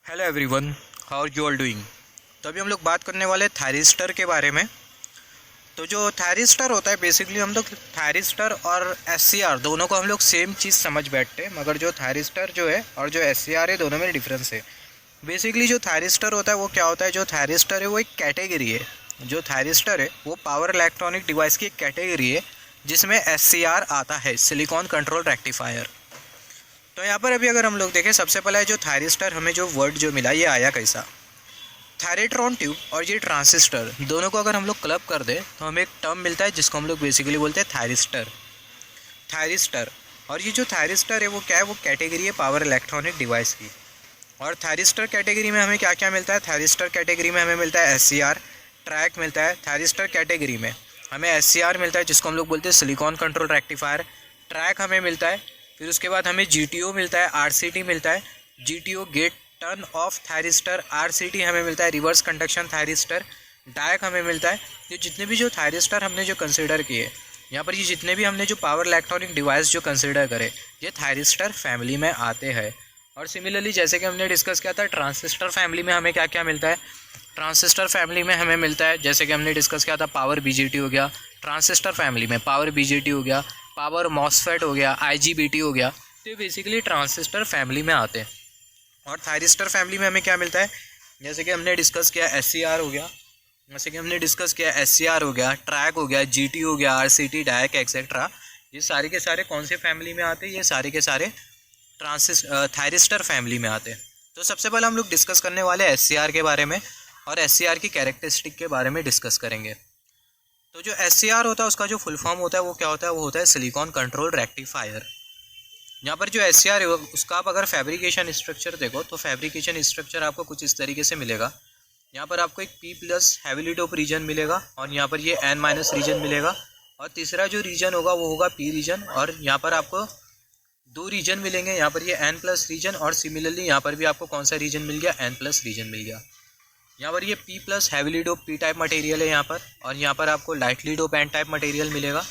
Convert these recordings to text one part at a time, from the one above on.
Hello everyone, how are you all doing. तो अभी हम लोग बात करने वाले हैं थायरिस्टर के बारे में। तो जो थायरिस्टर होता है बेसिकली हम लोग थायरिस्टर और एससीआर दोनों को हम लोग सेम चीज़ समझ बैठते हैं, मगर जो थायरिस्टर जो है और जो एससीआर है दोनों में डिफरेंस है। बेसिकली जो थायरिस्टर होता है वो क्या होता है, जो थायरिस्टर है वो एक कैटेगरी है। जो थायरिस्टर है वो पावर इलेक्ट्रॉनिक डिवाइस की एक कैटेगरी है जिसमें एससीआर आता है, सिलिकॉन कंट्रोल रेक्टिफायर। तो यहाँ पर अभी अगर हम लोग देखें, सबसे पहला है जो थायरिस्टर, हमें जो वर्ड जो मिला ये आया कैसा। थायरेट्रॉन ट्यूब और ये ट्रांसिस्टर दोनों को अगर हम लोग क्लब कर दें तो हमें एक टर्म मिलता है जिसको हम लोग बेसिकली बोलते हैं थायरिस्टर। थायरिस्टर और ये जो थायरिस्टर है वो क्या है, वो कैटेगरी है पावर इलेक्ट्रॉनिक डिवाइस की। और थायरिस्टर कैटेगरी में हमें क्या क्या मिलता है, थायरिस्टर कैटेगरी में हमें मिलता है एससीआर, ट्रैक मिलता है। थायरिस्टर कैटेगरी में हमें एससीआर मिलता है जिसको हम लोग बोलते हैं सिलिकॉन कंट्रोल रेक्टिफायर, ट्रैक हमें मिलता है। फिर उसके बाद हमें जीटीओ मिलता है, आरसीटी मिलता है, GTO gate turn off thyristor, RCT हमें मिलता है रिवर्स कंडक्शन थायरिस्टर, डायक हमें मिलता है। ये जितने भी जो थायरिस्टर हमने जो कंसिडर किए यहाँ पर, ये जितने भी हमने जो पावर इलेक्ट्रॉनिक डिवाइस जो कंसिडर करे, ये थायरिस्टर फैमिली में आते हैं। और सिमिलरली जैसे कि हमने डिस्कस किया था, ट्रांसिस्टर फैमिली में हमें क्या क्या मिलता है। ट्रांसिस्टर फैमिली में हमें मिलता है, जैसे कि हमने डिस्कस किया था, पावर बीजीटी हो गया। ट्रांसिस्टर फैमिली में पावर बीजीटी हो गया, पावर मॉसफेट हो गया, आईजीबीटी हो गया। तो ये बेसिकली ट्रांसिस्टर फैमिली में आते हैं। और थायरिस्टर फैमिली में हमें क्या मिलता है, जैसे कि हमने डिस्कस किया एससीआर हो गया, हो गया, ट्रैक हो गया, जीटी हो गया, आरसीटी, डायक एक्सेट्रा। ये सारे के सारे कौन से फैमिली में आते हैं, ये सारे के सारे थायरिस्टर फैमिली में आते हैं। तो सबसे पहले हम लोग डिस्कस करने वाले एससीआर के बारे में और एससीआर की कैरेक्टरिस्टिक के बारे में डिस्कस करेंगे। तो जो एससीआर होता है उसका जो फुल फॉर्म होता है वो क्या होता है, वो होता है सिलिकॉन कंट्रोल रेक्टिफायर। यहाँ पर जो एससीआर है उसका आप अगर फैब्रिकेशन स्ट्रक्चर देखो तो फैब्रिकेशन स्ट्रक्चर आपको कुछ इस तरीके से मिलेगा। यहाँ पर आपको एक P+ हैवीली डोप रीजन मिलेगा और यहाँ पर ये N- रीजन मिलेगा। और तीसरा जो रीजन होगा वो होगा P रीजन, और यहाँ पर आपको दो रीजन मिलेंगे। यहाँ पर ये N+ रीजन, और सिमिलरली यहाँ पर भी आपको कौन सा रीजन मिल गया, N+ रीजन मिल गया। यहाँ पर ये P+ heavily dope P type material है यहाँ पर, और यहाँ पर आपको lightly dope N type material मिलेगा।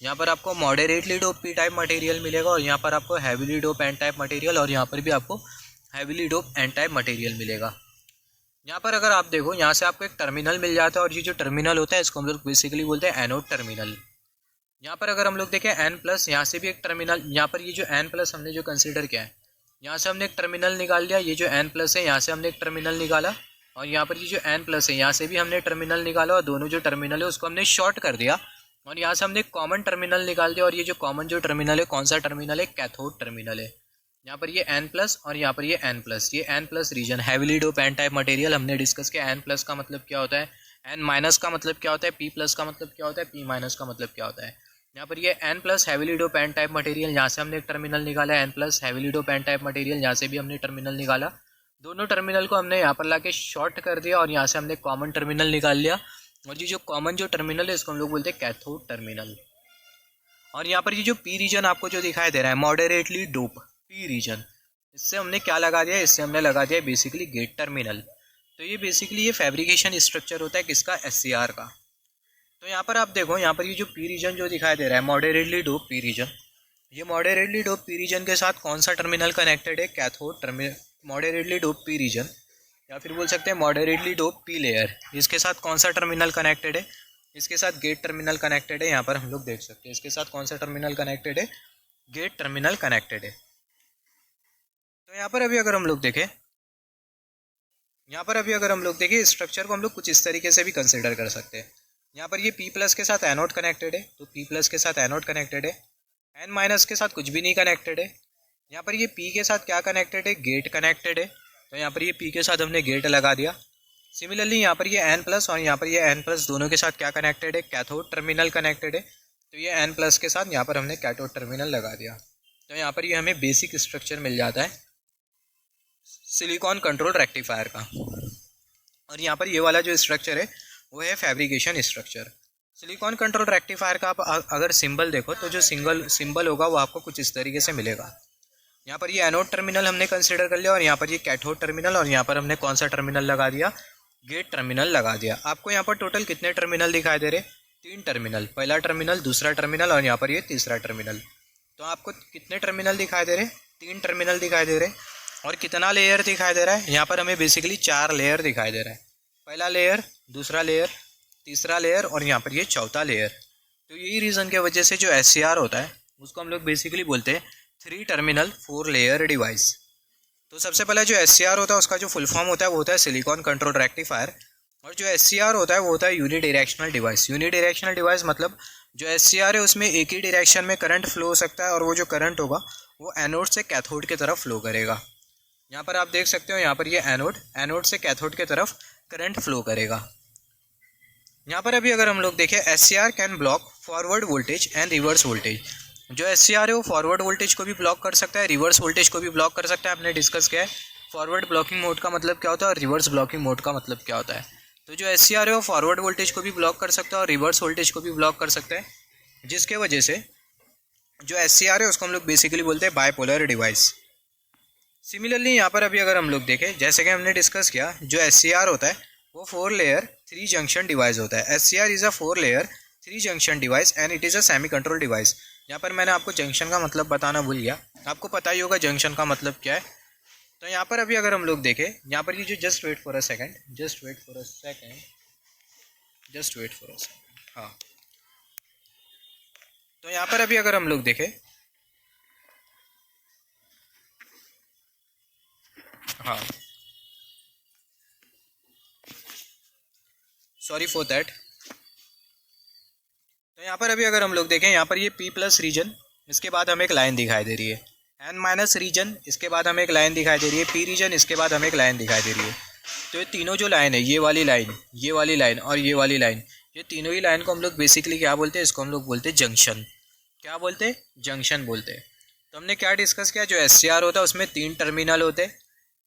यहाँ पर आपको moderately dope P type material मिलेगा, और यहाँ पर आपको heavily dope N type material, और यहाँ पर भी आपको heavily dope N type material मिलेगा। यहाँ पर अगर आप देखो, यहाँ से आपको एक टर्मिनल मिल जाता है, और ये जो टर्मिनल होता है इसको हम लोग बेसिकली बोलते हैं एनोड टर्मिनल। यहाँ पर अगर हम लोग देखें N+, यहाँ से भी एक टर्मिनल, यहाँ पर ये जो N+ हमने जो कंसिडर किया है, यहाँ से हमने एक टर्मिनल निकाल लिया। ये जो N+ है यहाँ से हमने एक टर्मिनल निकाला, और यहाँ पर ये जो N+ है यहाँ से भी हमने टर्मिनल निकाला, और दोनों जो टर्मिनल है उसको हमने शॉर्ट कर दिया, और यहाँ से हमने एक कॉमन टर्मिनल निकाल दिया। और ये जो कॉमन जो टर्मिनल है कौन सा टर्मिनल है, कैथोड टर्मिनल है। यहाँ पर ये N+ और यहाँ पर ये N+, ये N+ region heavily dope N type material हमने डिस्कस किया। N+ का मतलब क्या होता है, N- का मतलब क्या होता है, P+ का मतलब क्या होता है, P- का मतलब क्या होता है। यहाँ पर ये N+ heavily dope N type material, यहाँ से हमने एक टर्मिनल निकाला। N+ heavily dope N type material, यहाँ से भी हमने टर्मिनल निकाला। दोनों टर्मिनल को हमने यहाँ पर लाके शॉर्ट कर दिया, और यहाँ से हमने कॉमन टर्मिनल निकाल लिया। और ये जो कॉमन जो टर्मिनल है इसको हम लोग बोलते हैं कैथोड टर्मिनल। और यहाँ पर ये जो P रीजन आपको जो दिखाई दे रहा है, मॉडरेटली डोप P रीजन, इससे हमने क्या लगा दिया, इससे हमने लगा दिया बेसिकली गेट टर्मिनल। तो ये बेसिकली ये फैब्रिकेशन स्ट्रक्चर होता है किसका, एससीआर का। तो यहाँ पर आप देखो, यहाँ पर ये जो P रीजन जो दिखाई दे रहा है, मॉडरेटली डोप P रीजन, ये मॉडरेटली डोप P रीजन के साथ कौन सा टर्मिनल कनेक्टेड है, cathode terminal. Moderately dope P region, या फिर बोल सकते हैं मॉडरेटली डोप P लेयर, इसके साथ कौन सा टर्मिनल कनेक्टेड है, इसके साथ गेट टर्मिनल कनेक्टेड है। यहाँ पर हम लोग देख सकते हैं इसके साथ कौन सा टर्मिनल कनेक्टेड है, गेट टर्मिनल कनेक्टेड है। तो यहाँ पर अभी अगर हम लोग देखें, स्ट्रक्चर को हम लोग कुछ इस तरीके से भी कंसिडर कर सकते हैं। यहाँ पर ये P+ के साथ एनोड कनेक्टेड है, तो P+ के साथ एनोड कनेक्टेड है। N- के साथ कुछ भी नहीं कनेक्टेड है। यहाँ पर ये P के साथ क्या कनेक्टेड है, गेट कनेक्टेड है। तो यहाँ पर ये P के साथ हमने गेट लगा दिया। सिमिलरली यहाँ पर ये N+ और यहाँ पर ये N+ दोनों के साथ क्या कनेक्टेड है, कैथोड टर्मिनल कनेक्टेड है। तो ये N+ के साथ यहाँ पर हमने कैथोड टर्मिनल लगा दिया। तो यहाँ पर ये हमें बेसिक स्ट्रक्चर मिल जाता है सिलिकॉन कंट्रोल रेक्टिफायर का। और यहाँ पर ये वाला जो स्ट्रक्चर है वो है fabrication structure. Silicon control rectifier का आप अगर सिंबल देखो तो जो सिंबल होगा वो आपको कुछ इस तरीके से मिलेगा। यहाँ पर ये एनोड टर्मिनल हमने कंसिडर कर लिया, और यहाँ पर ये कैथोड टर्मिनल, और यहाँ पर हमने कौन सा टर्मिनल लगा दिया, गेट टर्मिनल लगा दिया। आपको यहाँ पर टोटल कितने टर्मिनल दिखाई दे रहे, 3 टर्मिनल, पहला टर्मिनल, दूसरा टर्मिनल, और यहाँ पर ये तीसरा टर्मिनल। तो आपको कितने टर्मिनल दिखाई दे रहे, 3 टर्मिनल दिखाई दे रहे। और कितना लेयर दिखाई दे रहा है, यहाँ पर हमें बेसिकली 4 लेयर दिखाई दे रहा है। पहला लेयर, दूसरा लेयर, तीसरा लेयर और यहाँ पर ये चौथा लेयर। तो यही रीज़न के वजह से जो SCR होता है उसको हम लोग बेसिकली बोलते हैं 3 टर्मिनल 4 लेयर डिवाइस। तो सबसे पहला जो SCR होता है उसका जो फुल फॉर्म होता है वो होता है सिलिकॉन कंट्रोल रेक्टिफायर। और जो SCR होता है वो होता है यूनिडायरेक्शनल डिवाइस। यूनिडायरेक्शनल डिवाइस मतलब जो SCR है उसमें एक ही डायरेक्शन में करंट फ्लो हो सकता है और वो जो करंट होगा वो एनोड से कैथोड की तरफ फ्लो करेगा। यहाँ पर आप देख सकते हो, यहाँ पर ये एनोड से कैथोड की तरफ करंट फ्लो करेगा। यहाँ पर अभी अगर हम लोग देखें, SCR can block forward voltage and reverse voltage. जो SCR है वो फॉरवर्ड वोल्टेज को भी ब्लॉक कर सकता है, रिवर्स वोल्टेज को भी ब्लॉक कर सकता है। आपने डिस्कस किया है फॉरवर्ड ब्लॉकिंग मोड का मतलब क्या होता है और रिवर्स ब्लॉकिंग मोड का मतलब क्या होता है। तो जो SCR है वो फॉरवर्ड वोल्टेज को भी ब्लॉक कर सकता है और रिवर्स वोल्टेज को भी ब्लॉक कर सकता है, जिसके वजह से जो SCR है उसको हम लोग बेसिकली बोलते हैं बायपोलर डिवाइस। सिमिलरली यहाँ पर अभी अगर हम लोग देखें, जैसे कि हमने डिस्कस किया, जो SCR होता है वो 4 लेयर 3 जंक्शन डिवाइस होता है। SCR is a 4 layer 3 junction device and it is a semi control device. यहाँ पर मैंने आपको जंक्शन का मतलब बताना भूल गया, आपको पता ही होगा जंक्शन का मतलब क्या है। तो यहाँ पर अभी अगर हम लोग देखें, यहाँ पर ये जो just wait for a second, हाँ। तो यहाँ पर अभी अगर हम लोग देखें, हाँ, सॉरी फॉर दैट। तो यहाँ पर अभी अगर हम लोग देखें, यहाँ पर ये P+ रीजन, इसके बाद हमें एक लाइन दिखाई दे रही है। N- रीजन, इसके बाद हमें एक लाइन दिखाई दे रही है। P रीजन, इसके बाद हमें एक लाइन दिखाई दे रही है। तो ये तीनों जो लाइन है, ये वाली लाइन, ये वाली लाइन और ये वाली लाइन, ये तीनों ही लाइन को हम लोग बेसिकली क्या बोलते हैं, इसको हम लोग बोलते हैं जंक्शन। क्या बोलते हैं? जंक्शन बोलते हैं। तो हमने क्या डिस्कस किया, जो SCR होता है उसमें 3 टर्मिनल होते हैं,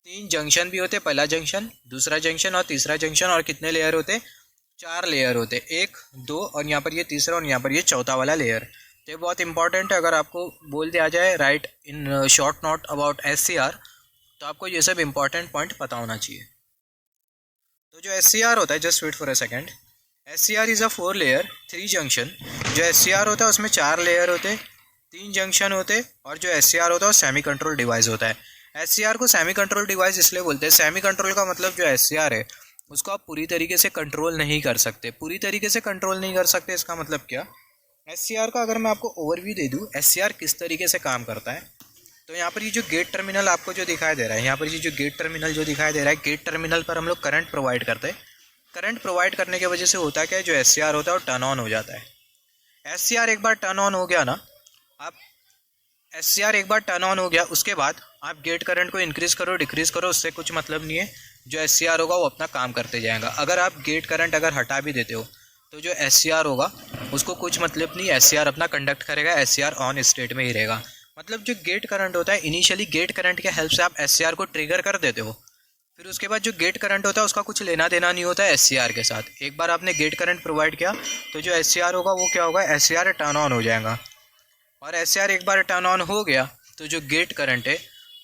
3 जंक्शन भी होते, पहला जंक्शन, दूसरा जंक्शन और तीसरा जंक्शन। और कितने लेयर होते? 4 लेयर होते, 1, 2 और यहाँ पर ये तीसरा और यहाँ पर ये चौथा वाला लेयर। तो ये बहुत इंपॉर्टेंट है। अगर आपको बोल दिया जाए right in short note about SCR, तो आपको ये सब इंपॉर्टेंट पॉइंट पता होना चाहिए। तो जो SCR होता है, just wait for a second, SCR is a 4 layer 3 junction. जो SCR होता है उसमें 4 लेयर होते, 3 जंक्शन होते और जो SCR होता है वो सेमी कंट्रोल डिवाइस होता है। SCR को सेमी कंट्रोल डिवाइस इसलिए बोलते हैं, सेमी कंट्रोल का मतलब जो SCR है उसको आप पूरी तरीके से कंट्रोल नहीं कर सकते। पूरी तरीके से कंट्रोल नहीं कर सकते इसका मतलब क्या? SCR का अगर मैं आपको ओवरव्यू दे दूँ, SCR किस तरीके से काम करता है, तो यहाँ पर ये जो गेट टर्मिनल आपको जो दिखाई दे रहा है, यहाँ पर ये जो गेट टर्मिनल जो दिखाई दे रहा है, गेट टर्मिनल पर हम लोग करंट प्रोवाइड करते हैं। करंट प्रोवाइड करने की वजह से होता क्या है, जो SCR होता है वो टर्न ऑन हो जाता है। SCR एक बार टर्न ऑन हो गया ना, आप SCR एक बार टर्न ऑन हो गया, उसके बाद आप गेट करंट को इंक्रीज़ करो डिक्रीज़ करो, उससे कुछ मतलब नहीं है। जो SCR होगा वो अपना काम करते जाएगा। अगर आप गेट करंट अगर हटा भी देते हो तो जो SCR होगा उसको कुछ मतलब नहीं, SCR अपना कंडक्ट करेगा, SCR ऑन स्टेट में ही रहेगा। मतलब जो गेट करंट होता है, इनिशियली गेट करंट के हेल्प से आप SCR को ट्रिगर कर देते हो, फिर उसके बाद जो गेट करंट होता है उसका कुछ लेना देना नहीं होता है SCR के साथ। एक बार आपने गेट करंट प्रोवाइड किया तो जो SCR होगा वो क्या होगा, SCR टर्न ऑन हो जाएगा। और SCR एक बार टर्न ऑन हो गया तो जो गेट करंट है,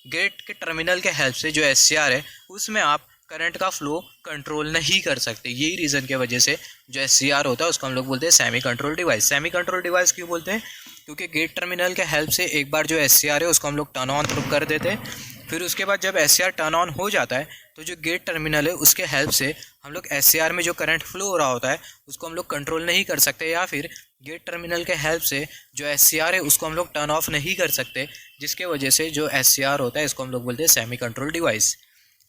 गेट के टर्मिनल के हेल्प से जो SCR है उसमें आप करंट का फ्लो कंट्रोल नहीं कर सकते। यही रीज़न के वजह से जो SCR होता है उसको हम लोग बोलते हैं semi control device. Semi control device क्यों बोलते हैं? क्योंकि गेट टर्मिनल के हेल्प से एक बार जो SCR है उसको हम लोग टर्न ऑन कर देते हैं, फिर उसके बाद जब SCR टर्न ऑन हो जाता है तो जो गेट टर्मिनल है उसके हेल्प से हम लोग SCR में जो करंट फ्लो हो रहा होता है उसको हम लोग कंट्रोल नहीं कर सकते, या फिर गेट टर्मिनल के हेल्प से जो SCR है उसको हम लोग टर्न ऑफ नहीं कर सकते, जिसके वजह से जो SCR होता है इसको हम लोग बोलते हैं सेमी कंट्रोल डिवाइस।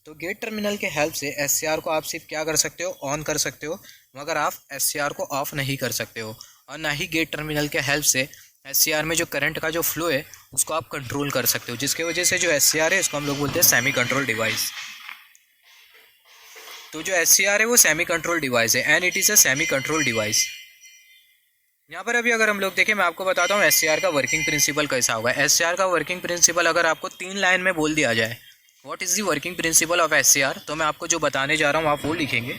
तो गेट टर्मिनल के हेल्प से SCR को आप सिर्फ क्या कर सकते हो, ऑन कर सकते हो, मगर आप SCR को ऑफ नहीं कर सकते हो। और ना ही गेट टर्मिनल के हेल्प से SCR में जो करंट का जो फ्लो है उसको आप कंट्रोल कर सकते हो, जिसके वजह से जो SCR है इसको हम लोग बोलते हैं सेमी कंट्रोल डिवाइस। तो जो SCR है वो सेमी कंट्रोल डिवाइस है and it is a semi control device. यहाँ पर अभी अगर हम लोग देखें, मैं आपको बताता हूँ SCR का वर्किंग प्रिंसिपल कैसा होगा। SCR का वर्किंग प्रिंसिपल अगर आपको 3 लाइन में बोल दिया जाए, what is the working principle of SCR, तो मैं आपको जो बताने जा रहा हूँ आप वो लिखेंगे।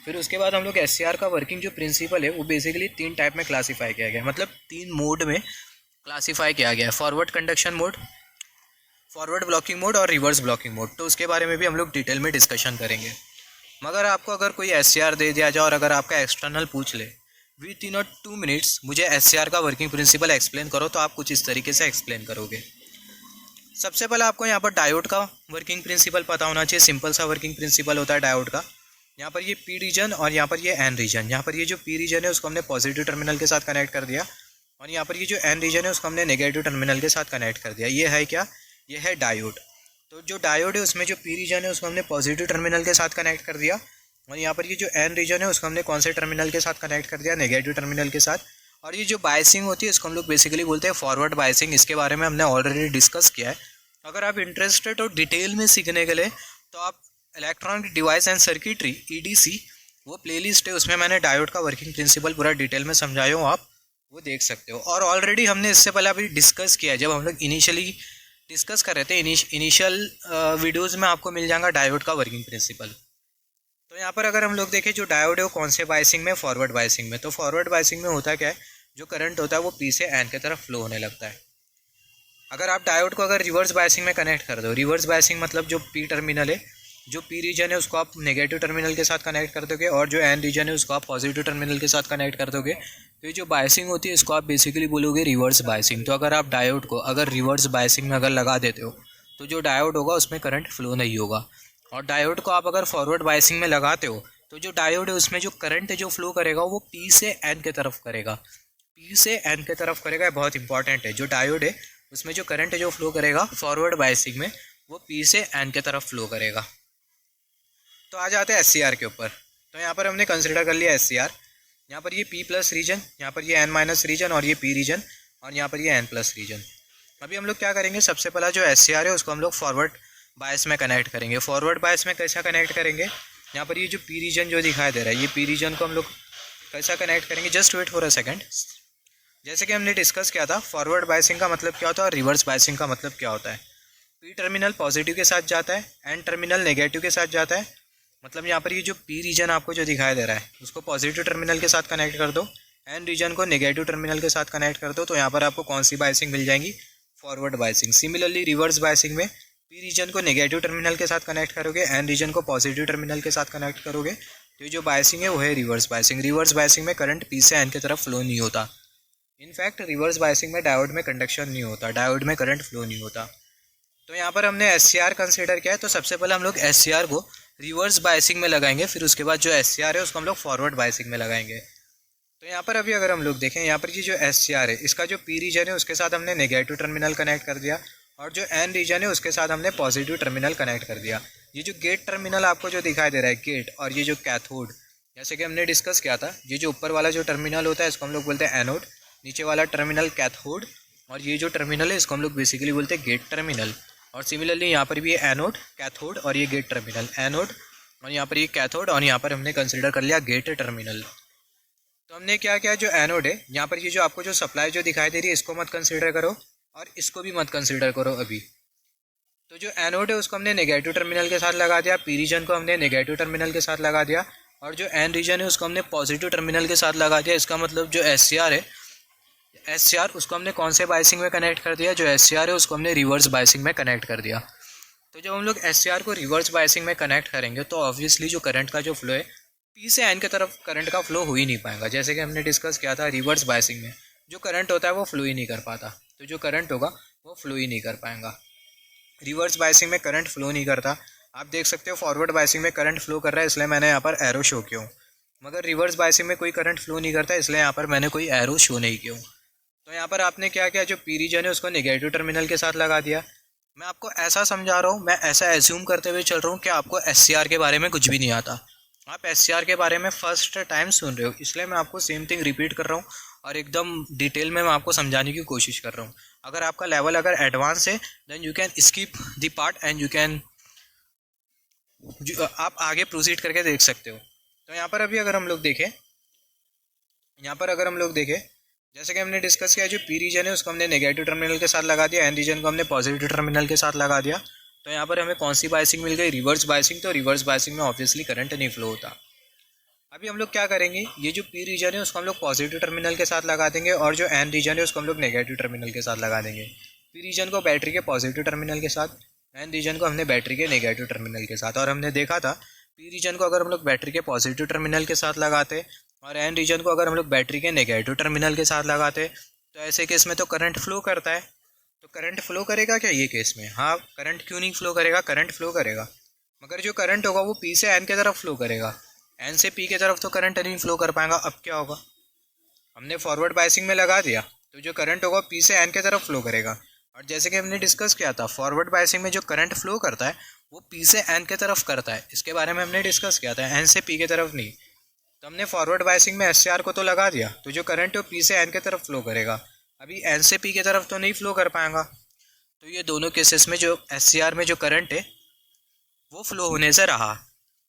फिर उसके बाद हम लोग SCR का वर्किंग जो प्रिंसिपल है वो बेसिकली 3 टाइप में क्लासीफाई किया गया है, मतलब 3 मोड में क्लासीफाई किया गया है, forward conduction mode, forward blocking mode और रिवर्स ब्लॉकिंग मोड। तो उसके बारे में भी हम लोग डिटेल में डिस्कशन करेंगे। मगर आपको अगर कोई SCR दे दिया जाए और अगर आपका एक्सटर्नल पूछ ले विद इन 2 मिनट्स मुझे SCR का वर्किंग प्रिंसिपल एक्सप्लेन करो, तो आप कुछ इस तरीके से एक्सप्लेन करोगे। सबसे पहले आपको यहाँ पर डायोड का वर्किंग प्रिंसिपल पता होना चाहिए। सिंपल सा वर्किंग प्रिंसिपल होता है डायोड का। यहाँ पर ये पी रीजन और यहाँ पर ये एन रीजन। यहाँ पर ये जो पी रीजन है उसको हमने पॉजिटिव टर्मिनल के साथ कनेक्ट कर दिया और यहाँ पर ये जो एन रीजन है उसको हमने नेगेटिव टर्मिनल के साथ कनेक्ट कर दिया। ये है क्या, ये है डायोड। तो जो डायोड है उसमें जो पी रीजन है उसको हमने पॉजिटिव टर्मिनल के साथ कनेक्ट कर दिया और यहाँ पर ये जो एन रीजन है उसको हमने कौन से टर्मिनल के साथ कनेक्ट कर दिया, नेगेटिव टर्मिनल के साथ। और ये जो बायसिंग होती है इसको हम लोग बेसिकली बोलते हैं फॉरवर्ड बायसिंग। इसके बारे में हमने ऑलरेडी डिस्कस किया है। अगर आप इंटरेस्टेड हो डिटेल में सीखने के लिए तो आप electronic device and circuitry EDC वो प्लेलिस्ट है, उसमें मैंने डायोड का वर्किंग प्रिंसिपल पूरा डिटेल में समझाया हूँ, आप वो देख सकते हो। और ऑलरेडी हमने इससे पहले अभी डिस्कस किया है, जब हम लोग इनिशियली डिस्कस कर रहे थे इनिशियल वीडियोज़ में आपको मिल जाएगा डायोड का वर्किंग प्रिंसिपल। तो यहाँ पर अगर हम लोग देखें जो डायोड है वो कौन से बायसिंग में, फॉरवर्ड बायसिंग में। तो फॉरवर्ड बायसिंग में होता क्या है, जो करंट होता है वो P से N की तरफ फ्लो होने लगता है। अगर आप डायोड को अगर रिवर्स बायसिंग में कनेक्ट कर दो, रिवर्स बायसिंग मतलब जो P टर्मिनल है, जो P रीजन है उसको आप नेगेटिव टर्मिनल के साथ कनेक्ट कर दोगे और जो N रीजन है उसको आप पॉजिटिव टर्मिनल के साथ कनेक्ट कर दोगे, तो ये जो बायसिंग होती है इसको आप बेसिकली बोलोगे रिवर्स बायसिंग। तो अगर आप डायोड को अगर रिवर्स बायसिंग में अगर लगा देते हो तो जो डायोड होगा उसमें करंट फ्लो नहीं होगा। और डायोड को आप अगर फॉरवर्ड बायसिंग में लगाते हो तो जो डायोड है उसमें जो करंट जो फ्लो करेगा वो P से N की तरफ करेगा, P से N की तरफ करेगा। बहुत इंपॉर्टेंट है, जो डायोड है उसमें जो करंट जो फ्लो करेगा फॉरवर्ड बायसिंग में वो P से N की तरफ फ्लो करेगा। तो आ जाते हैं SCR के ऊपर। तो यहाँ पर हमने कंसिडर कर लिया SCR। यहाँ पर ये P प्लस रीजन, यहाँ पर ये N माइनस रीजन और ये P रीजन और यहाँ पर ये N प्लस रीजन। अभी हम लोग क्या करेंगे, सबसे पहला जो SCR है उसको हम लोग फॉरवर्ड बायस में कनेक्ट करेंगे। फॉरवर्ड बायस में कैसा कनेक्ट करेंगे, यहाँ पर ये जो P रीजन जो दिखाई दे रहा है, ये P रीजन को हम लोग कैसा कनेक्ट करेंगे, just wait for a second. जैसे कि हमने डिस्कस किया था फॉरवर्ड बायसिंग का मतलब क्या होता है और रिवर्स बायसिंग का मतलब क्या होता है। P टर्मिनल पॉजिटिव के साथ जाता है, N टर्मिनल नेगेटिव के साथ जाता है। मतलब यहाँ पर ये जो P रीजन आपको जो दिखाई दे रहा है उसको पॉजिटिव टर्मिनल के साथ कनेक्ट कर दो, N रीजन को नेगेटिव टर्मिनल के साथ कनेक्ट कर दो, तो यहाँ पर आपको कौन सी बायसिंग मिल जाएगी, forward biasing. Similarly reverse biasing में P रीजन को नेगेटिव टर्मिनल के साथ कनेक्ट करोगे, N रीजन को पॉजिटिव टर्मिनल के साथ कनेक्ट करोगे, तो जो बायसिंग है वो है रिवर्स बायसिंग। रिवर्स बायसिंग में करंट P से N की तरफ फ्लो नहीं होता। इनफैक्ट रिवर्स बायसिंग में डायोड में कंडक्शन नहीं होता, डायोड में करंट फ्लो नहीं होता। तो यहाँ पर हमने SCR कंसीडर किया है। तो सबसे पहले हम लोग SCR को रिवर्स बायसिंग में लगाएंगे, फिर उसके बाद जो SCR है उसको हम लोग फॉरवर्ड बायसिंग में लगाएंगे। तो यहाँ पर अभी अगर हम लोग देखें, यहाँ पर ये जो SCR है इसका जो P रीजन है उसके साथ हमने नेगेटिव टर्मिनल कनेक्ट कर दिया और जो N रीजन है उसके साथ हमने पॉजिटिव टर्मिनल कनेक्ट कर दिया। ये जो गेट टर्मिनल आपको जो दिखाई दे रहा है गेट, और ये जो कैथोड, जैसे कि हमने डिस्कस किया था, ये जो ऊपर वाला जो टर्मिनल होता है इसको हम लोग बोलते हैं एनोड, नीचे वाला टर्मिनल कैथोड, और ये जो टर्मिनल है इसको हम लोग बेसिकली बोलते हैं गेट टर्मिनल। और सिमिलरली यहाँ पर भी एनोड, कैथोड और ये गेट टर्मिनल, एनोड और यहाँ पर ये कैथोड और यहाँ पर हमने कंसिडर कर लिया गेट टर्मिनल। तो हमने क्या किया, जो एनोड है यहाँ पर ये जो आपको जो सप्लाई जो दिखाई दे रही है इसको मत कंसिडर करो और इसको भी मत कंसिडर करो अभी। तो जो एनोड है उसको हमने नेगेटिव टर्मिनल के साथ लगा दिया, P रीजन को हमने नेगेटिव टर्मिनल के साथ लगा दिया और जो N रीजन है उसको हमने पॉजिटिव टर्मिनल के साथ लगा दिया। इसका मतलब जो SCR है, SCR उसको हमने कौन से बायसिंग में कनेक्ट कर दिया, जो SCR है उसको हमने रिवर्स बायसिंग में कनेक्ट कर दिया। तो जब हम लोग SCR को रिवर्स बायसिंग में कनेक्ट करेंगे तो ऑब्वियसली जो करंट का जो फ्लो है P से N की तरफ करंट का फ्लो हो ही नहीं पाएगा। जैसे कि हमने डिस्कस किया था रिवर्स बायसिंग में जो करंट होता है वो फ्लो ही नहीं कर पाता, तो जो करंट होगा वो फ्लो ही नहीं कर पाएगा। रिवर्स बायसिंग में करंट फ्लो नहीं करता। आप देख सकते हो फॉरवर्ड बायसिंग में करंट फ्लो कर रहा है इसलिए मैंने यहाँ पर एरो शो किया हूँ, मगर रिवर्स बायसिंग में कोई करंट फ्लो नहीं करता इसलिए यहाँ पर मैंने कोई एरो शो नहीं किया हूँ। तो यहाँ पर आपने क्या किया, जो P रीजन है उसको नेगेटिव टर्मिनल के साथ लगा दिया। मैं आपको ऐसा समझा रहा हूँ, मैं ऐसा एज्यूम करते हुए चल रहा हूँ कि आपको SCR के बारे में कुछ भी नहीं आता, आप SCR के बारे में फर्स्ट टाइम सुन रहे हो, इसलिए मैं आपको सेम थिंग रिपीट कर रहा हूँ और एकदम डिटेल में मैं आपको समझाने की कोशिश कर रहा हूँ। अगर आपका लेवल अगर एडवांस है then you can skip the part and you can, आप आगे प्रोसीड करके देख सकते हो। तो यहाँ पर अभी अगर हम लोग देखें, यहाँ पर अगर हम लोग देखें जैसे कि हमने डिस्कस किया, जो P रीजन है उसको हमने नेगेटिव टर्मिनल के साथ लगा दिया, N रीजन को हमने पॉजिटिव टर्मिनल के साथ लगा दिया। तो यहाँ पर हमें कौन सी बायसिंग मिल गई, रिवर्स बायसिंग। तो रिवर्स बायसिंग में ऑब्वियसली करंट नहीं फ्लो होता। अभी हम लोग क्या करेंगे, ये जो P रीजन है उसको हम लोग पॉजिटिव टर्मिनल के साथ लगा देंगे और जो N रीजन है उसको हम लोग नेगेटिव टर्मिनल के साथ लगा देंगे। P रीजन को बैटरी के पॉजिटिव टर्मिनल के साथ, N रीजन को हमने बैटरी के नेगेटिव टर्मिनल के साथ। और हमने देखा था P रीजन को अगर हम लोग बैटरी के पॉजिटिव टर्मिनल के साथ लगाते और N रीजन को अगर हम लोग बैटरी के नेगेटिव टर्मिनल के साथ लगाते तो ऐसे केस में तो करंट फ्लो करता है। तो करंट फ्लो करेगा क्या ये केस में? हाँ, करंट क्यों नहीं फ्लो करेगा? करंट फ्लो करेगा, मगर जो करंट होगा वो पी से एन की तरफ फ्लो करेगा, एन से पी की तरफ तो करंट नहीं फ्लो कर पाएगा। अब क्या होगा, हमने फॉरवर्ड बायसिंग में लगा दिया तो जो करंट होगा पी से एन की तरफ फ्लो करेगा। और जैसे कि हमने डिस्कस किया था, फॉरवर्ड बायसिंग में जो करंट फ्लो करता है वो पी से एन की तरफ करता है, इसके बारे में हमने डिस्कस किया था, एन से पी की तरफ नहीं। तो हमने फॉरवर्ड बायसिंग में एस को तो लगा दिया, तो जो करंट है वो पी से एन की तरफ फ्लो करेगा, अभी एन से पी की तरफ तो नहीं फ्लो कर पाएगा। तो ये दोनों केसेस में जो एस में जो करंट है वो फ्लो होने से रहा।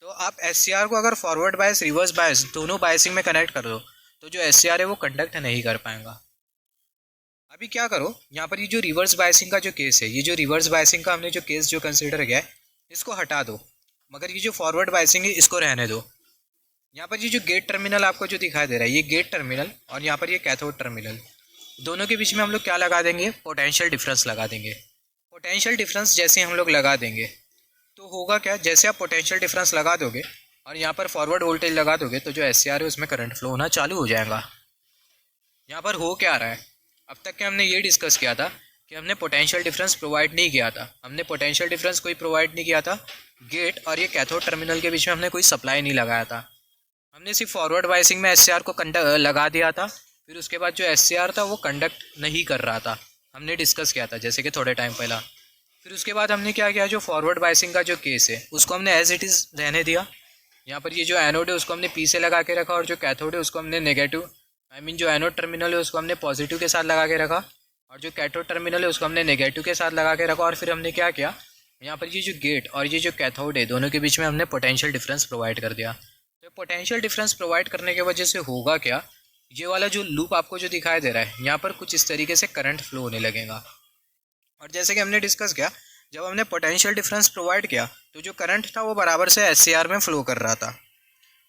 तो आप एस को अगर फॉरवर्ड बायस रिवर्स बायस दोनों बायसिंग में कनेक्ट कर दो तो जो एस है वो कंडक्ट नहीं कर पाएगा। अभी क्या करो, यहाँ पर ये जो रिवर्स बायसिंग का जो केस है, ये जो रिवर्स बायसिंग का हमने जो केस जो कंसिडर किया है इसको हटा दो, मगर ये जो फॉरवर्ड बायसिंग है इसको रहने दो। यहाँ पर ये जो गेट टर्मिनल आपको जो दिखाई दे रहा है, ये गेट टर्मिनल और यहाँ पर ये कैथोड टर्मिनल, दोनों के बीच में हम लोग क्या लगा देंगे? पोटेंशियल डिफरेंस लगा देंगे। पोटेंशियल डिफरेंस जैसे हम लोग लगा देंगे तो होगा क्या, जैसे आप पोटेंशियल डिफरेंस लगा दोगे और यहाँ पर फॉरवर्ड वोल्टेज लगा दोगे तो जो एस है उसमें करंट फ्लो होना चालू हो जाएगा। यहाँ पर हो क्या रहा है, अब तक के हमने ये डिस्कस किया था कि हमने पोटेंशियल डिफरेंस प्रोवाइड नहीं किया था, हमने पोटेंशियल डिफरेंस कोई प्रोवाइड नहीं किया था, गेट और ये कैथोड टर्मिनल के बीच में हमने कोई सप्लाई नहीं लगाया था, हमने सिर्फ फॉरवर्ड बायसिंग में एस को लगा दिया था। फिर उसके बाद जो एस था वो कंडक्ट नहीं कर रहा था, हमने डिस्कस किया था जैसे कि थोड़े टाइम पहला। फिर उसके बाद हमने क्या किया, जो फॉरवर्ड बायसिंग का जो केस है उसको हमने एज इट इज़ रहने दिया। यहाँ पर ये जो एनोड है उसको हमने पी से लगा के रखा और जो कैथोड है उसको हमने नेगेटिव जो एनोड टर्मिनल है उसको हमने पॉजिटिव के साथ लगा के रखा और जो कैथोड टर्मिनल है उसको हमने नेगेटिव के साथ लगा के रखा। और फिर हमने क्या किया, यहाँ पर ये जो गेट और ये जो कैथोड है दोनों के बीच में हमने पोटेंशियल डिफरेंस प्रोवाइड कर दिया। तो पोटेंशियल डिफरेंस प्रोवाइड करने की वजह से होगा क्या, ये वाला जो लूप आपको जो दिखाई दे रहा है यहाँ पर कुछ इस तरीके से करंट फ्लो होने लगेगा। और जैसे कि हमने डिस्कस किया, जब हमने पोटेंशियल डिफरेंस प्रोवाइड किया तो जो करंट था वो बराबर से एस में फ़्लो कर रहा था,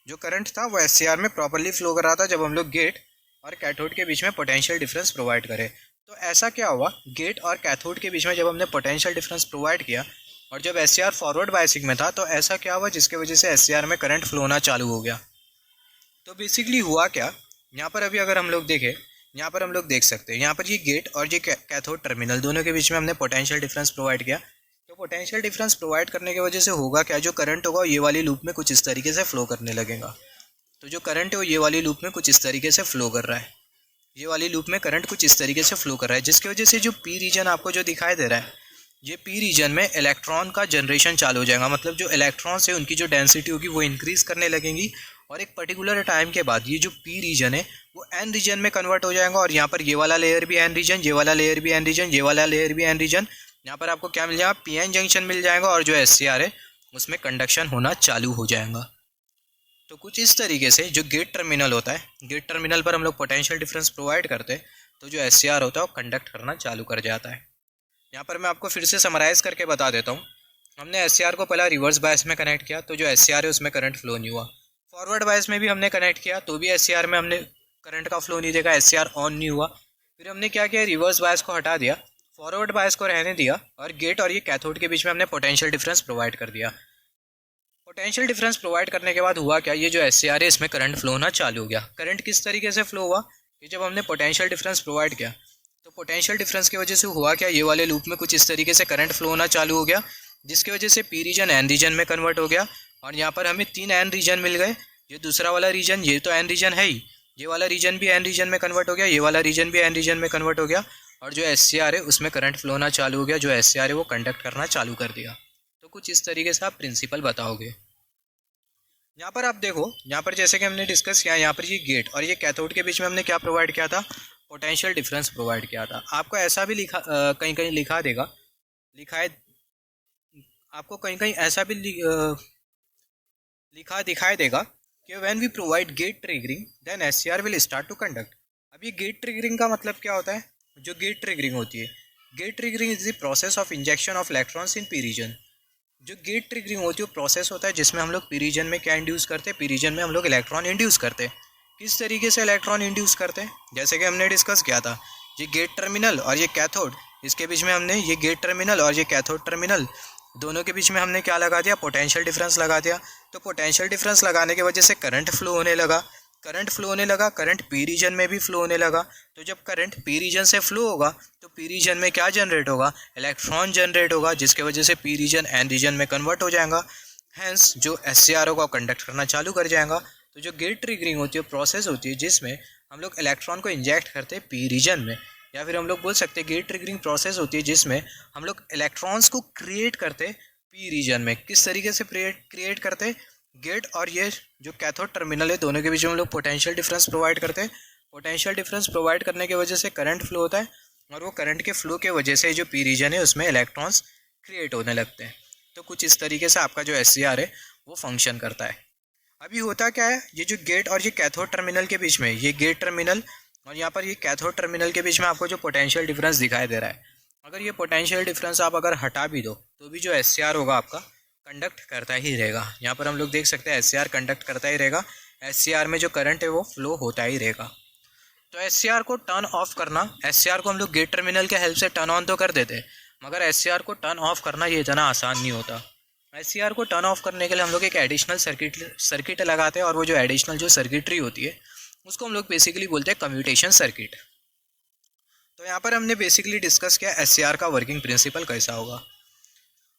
जो करंट था वो एस में प्रॉपरली फ्लो कर रहा था जब हम लोग गेट और कैथोड के बीच में पोटेंशियल डिफरेंस प्रोवाइड करें। तो ऐसा क्या हुआ, गेट और कैथोड के बीच में जब हमने पोटेंशियल डिफरेंस प्रोवाइड किया और जब एस फॉरवर्ड बायसिंग में था तो ऐसा क्या हुआ जिसके वजह से एस में करंट फ्लो होना चालू हो गया। तो बेसिकली हुआ क्या, यहाँ पर अभी अगर हम लोग देखें, यहाँ पर हम लोग देख सकते हैं यहाँ पर ये गेट और ये कैथोड टर्मिनल दोनों के बीच में हमने पोटेंशियल डिफरेंस प्रोवाइड किया। तो पोटेंशियल डिफरेंस प्रोवाइड करने की वजह से होगा क्या, जो करंट होगा ये वाली लूप में कुछ इस तरीके से फ्लो करने लगेगा। तो जो करंट है वो ये वाली लूप में कुछ इस तरीके से फ्लो कर रहा है, ये वाली लूप में करंट कुछ इस तरीके से फ्लो कर रहा है, जिसकी वजह से जो पी रीजन आपको जो दिखाई दे रहा है, ये पी रीजन में इलेक्ट्रॉन का जनरेशन चालू हो जाएगा। मतलब जो इलेक्ट्रॉन्स है उनकी जो डेंसिटी होगी वो इंक्रीज़ करने लगेंगी और एक पर्टिकुलर टाइम के बाद ये जो पी रीजन है वो एन रीजन में कन्वर्ट हो जाएगा। और यहाँ पर ये वाला लेयर भी एन रीजन, ये वाला लेयर भी एन रीजन, ये वाला लेयर भी एन रीजन, यहाँ पर आपको क्या मिल जाएगा, पी एन जंक्शन मिल जाएगा और जो एस है उसमें कंडक्शन होना चालू हो जाएगा। तो कुछ इस तरीके से जो गेट टर्मिनल होता है, गेट टर्मिनल पर हम लोग पोटेंशियल डिफरेंस प्रोवाइड करते हैं तो जो एस होता है वो कंडक्ट करना चालू कर जाता है। यहाँ पर मैं आपको फिर से समराइज़ करके बता देता हूँ, हमने एस को पहला रिवर्स बायस में कनेक्ट किया तो जो एस है उसमें करंट फ्लो नहीं हुआ। फॉरवर्ड बायस में भी हमने कनेक्ट किया तो भी एस में हमने करंट का फ्लो नहीं देखा, एस ऑन नहीं हुआ। फिर हमने क्या किया, रिवर्स बायस को हटा दिया, फॉरवर्ड बायस को रहने दिया और गेट और ये कैथोड के बीच में हमने पोटेंशियल डिफरेंस प्रोवाइड कर दिया। पोटेंशियल डिफरेंस प्रोवाइड करने के बाद हुआ क्या, ये जो एस है इसमें करंट फ्लो होना चालू हो गया। करंट किस तरीके से फ्लो हुआ कि जब हमने पोटेंशियल डिफरेंस प्रोवाइड किया तो पोटेंशियल डिफरेंस की वजह से हुआ क्या, ये वाले लूप में कुछ इस तरीके से करंट फ्लो होना चालू हो गया, जिसकी वजह से पी रीजन एन रीजन में कन्वर्ट हो गया और यहाँ पर हमें 3 एन रीजन मिल गए। ये दूसरा वाला रीजन, ये तो एन रीजन है ही, ये वाला रीजन भी एन रीजन में कन्वर्ट हो गया, ये वाला रीजन भी एन रीजन में कन्वर्ट हो गया और जो एस है उसमें करंट फ्लो होना चालू हो गया, जो एस है वो कंडक्ट करना चालू कर दिया। तो कुछ इस तरीके से आप प्रिंसिपल बताओगे। यहाँ पर आप देखो, यहाँ पर जैसे कि हमने डिस्कस किया, यहाँ पर ये गेट और ये कैथोड के बीच में हमने क्या प्रोवाइड किया था, पोटेंशियल डिफरेंस प्रोवाइड किया था। आपको ऐसा भी लिखा कहीं कहीं लिखा देगा, लिखाए आपको कहीं कहीं ऐसा भी लिखा दिखाई देगा कि when we provide gate triggering then SCR will start to conduct. अब ये गेट ट्रिगरिंग का मतलब क्या होता है, जो गेट ट्रिगरिंग होती है, gate triggering is the process of injection of electrons in P region. जो गेट ट्रिगरिंग होती है वो प्रोसेस होता है जिसमें हम लोग पी रीजन में क्या इंड्यूस करते हैं, पी रीजन में हम लोग इलेक्ट्रॉन इंड्यूस करते हैं। किस तरीके से इलेक्ट्रॉन इंड्यूस करते हैं, जैसे कि हमने डिस्कस किया था, ये गेट टर्मिनल और ये कैथोड, इसके बीच में हमने ये गेट टर्मिनल और ये कैथोड टर्मिनल दोनों के बीच में हमने क्या लगा दिया, पोटेंशियल डिफरेंस लगा दिया। तो पोटेंशियल डिफरेंस लगाने की वजह से करंट फ्लो होने लगा, करंट फ्लो होने लगा, करंट पी रीजन में भी फ्लो होने लगा। तो जब करंट पी रीजन से फ्लो होगा तो पी रीजन में क्या जनरेट होगा, इलेक्ट्रॉन जनरेट होगा, जिसके वजह से पी रीजन एन रीजन में कन्वर्ट हो जाएगा। हैंस जो SCR होगा कंडक्ट करना चालू कर जाएगा। तो जो गेट ट्रिगरिंग होती है प्रोसेस होती है जिसमें हम लोग इलेक्ट्रॉन को इंजेक्ट करते हैं पी रीजन में, या फिर हम लोग बोल सकते हैं गेट ट्रिगरिंग प्रोसेस होती है जिसमें हम लोग इलेक्ट्रॉन्स को क्रिएट करते पी रीजन में। किस तरीके से क्रिएट करते, गेट और ये जो कैथोड टर्मिनल है दोनों के बीच में हम लोग पोटेंशियल डिफरेंस प्रोवाइड करते हैं। पोटेंशियल डिफरेंस प्रोवाइड करने की वजह से करंट फ्लो होता है और वो करंट के फ्लो के वजह से जो पी रीजन है उसमें इलेक्ट्रॉन्स क्रिएट होने लगते हैं। तो कुछ इस तरीके से आपका जो SCR है वो फंक्शन करता है। अभी होता क्या है, ये जो गेट और ये कैथोड टर्मिनल के बीच में, ये गेट टर्मिनल और यहाँ पर ये कैथोड टर्मिनल के बीच में आपको जो पोटेंशियल डिफरेंस दिखाई दे रहा है, अगर ये पोटेंशियल डिफरेंस आप अगर हटा भी दो तो भी जो SCR होगा आपका कंडक्ट करता ही रहेगा। यहाँ पर हम लोग देख सकते हैं SCR कंडक्ट करता ही रहेगा, SCR में जो करंट है वो फ्लो होता ही रहेगा। तो SCR को टर्न ऑफ करना, SCR को हम लोग गेट टर्मिनल के हेल्प से टर्न ऑन तो कर देते हैं, मगर SCR को टर्न ऑफ करना ये इतना आसान नहीं होता। SCR को टर्न ऑफ करने के लिए हम लोग एक एडिशनल सर्किट लगाते हैं और वो जो एडिशनल जो सर्किटरी होती है उसको हम लोग बेसिकली बोलते हैं कम्यूटेशन सर्किट। तो यहाँ पर हमने बेसिकली डिस्कस किया SCR का वर्किंग प्रिंसिपल कैसा होगा।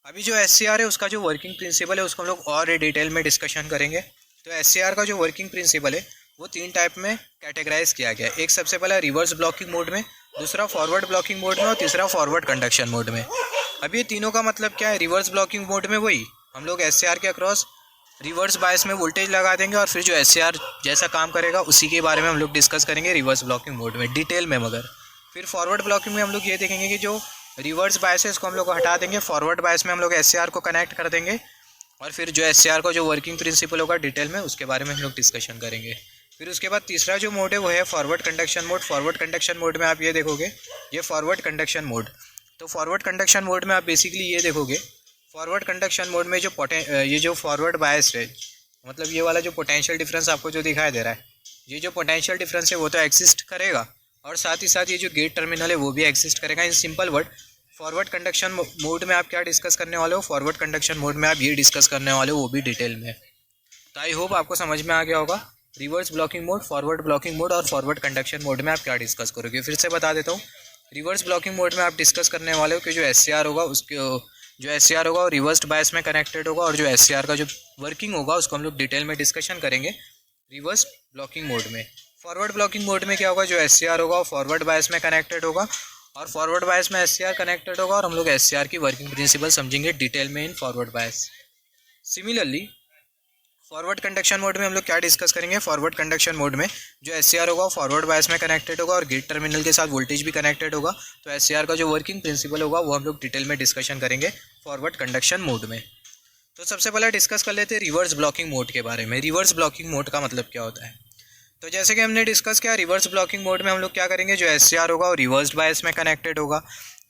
अभी जो SCR है उसका जो वर्किंग प्रिंसिपल है उसको हम लोग और डिटेल में डिस्कशन करेंगे। तो SCR का जो वर्किंग प्रिंसिपल है वो 3 टाइप में कैटेगराइज किया गया है। एक सबसे पहला रिवर्स ब्लॉकिंग मोड में, दूसरा फॉरवर्ड ब्लॉकिंग मोड में और तीसरा फॉरवर्ड कंडक्शन मोड में। अब ये तीनों का मतलब क्या है, रिवर्स ब्लॉकिंग मोड में वही हम लोग SCR के अक्रॉस रिवर्स बायस में वोल्टेज लगा देंगे और फिर जो SCR जैसा काम करेगा उसी के बारे में हम लोग डिस्कस करेंगे रिवर्स ब्लॉकिंग मोड में डिटेल में। मगर फिर फॉरवर्ड ब्लॉकिंग में हम लोग ये देखेंगे कि जो रिवर्स बायस है इसको हम लोग हटा देंगे, फॉरवर्ड बायस में हम लोग SCR को कनेक्ट कर देंगे और फिर जो SCR का जो वर्किंग प्रिंसिपल होगा डिटेल में उसके बारे में हम लोग डिस्कशन करेंगे। फिर उसके बाद तीसरा जो मोड है वो है forward conduction mode. Forward conduction mode में आप ये देखोगे, ये फॉरवर्ड कंडक्शन मोड। तो फॉरवर्ड कंडक्शन मोड में आप बेसिकली ये देखोगे, फॉरवर्ड कंडक्शन मोड में ये जो फॉरवर्ड बायस है, मतलब ये वाला जो पोटेंशियल डिफरेंस आपको जो दिखाई दे रहा है, ये जो पोटेंशियल डिफरेंस है वो तो एग्जिस्ट करेगा और साथ ही साथ ये जो गेट टर्मिनल है वो भी एग्जिस्ट करेगा। In simple word forward conduction mode में आप क्या डिस्कस करने वाले हो, फॉरवर्ड कंडक्शन मोड में आप ये डिस्कस करने वाले हो, वो भी डिटेल में। तो आई होप आपको समझ में आ गया होगा reverse blocking mode, forward blocking mode और फॉरवर्ड कंडक्शन मोड में आप क्या डिस्कस करोगे। फिर से बता देता हूँ, रिवर्स ब्लॉकिंग मोड में आप डिस्कस करने वाले हो कि जो SCR होगा उसके जो SCR होगा वो रिवर्स्ड बायस में कनेक्टेड होगा और जो SCR का जो वर्किंग होगा उसको हम लोग डिटेल में डिस्कशन करेंगे रिवर्स ब्लॉकिंग मोड में। फॉरवर्ड ब्लॉकिंग मोड में क्या होगा, जो SCR होगा वो फॉरवर्ड बायस में कनेक्टेड होगा और फॉरवर्ड बायस में SCR कनेक्टेड होगा और हम लोग SCR की वर्किंग प्रिंसिपल समझेंगे डिटेल में in forward bias. Similarly forward conduction mode में हम लोग क्या डिस्कस करेंगे, फॉरवर्ड कंडक्शन मोड में जो SCR होगा फॉरवर्ड बायस में कनेक्टेड होगा और गेट टर्मिनल के साथ वोल्टेज भी कनेक्टेड होगा। तो SCR का जो वर्किंग प्रिंसिपल होगा वो हम लोग डिटेल में डिस्कशन करेंगे फॉरवर्ड कंडक्शन मोड में। तो सबसे पहले डिस्कस कर लेते हैं रिवर्स ब्लॉकिंग मोड के बारे में। रिवर्स ब्लॉकिंग मोड का मतलब क्या होता है, तो जैसे कि हमने डिस्कस किया रिवर्स ब्लॉकिंग मोड में हम लोग क्या करेंगे, जो SCR होगा वो रिवर्स्ड बायस में कनेक्टेड होगा।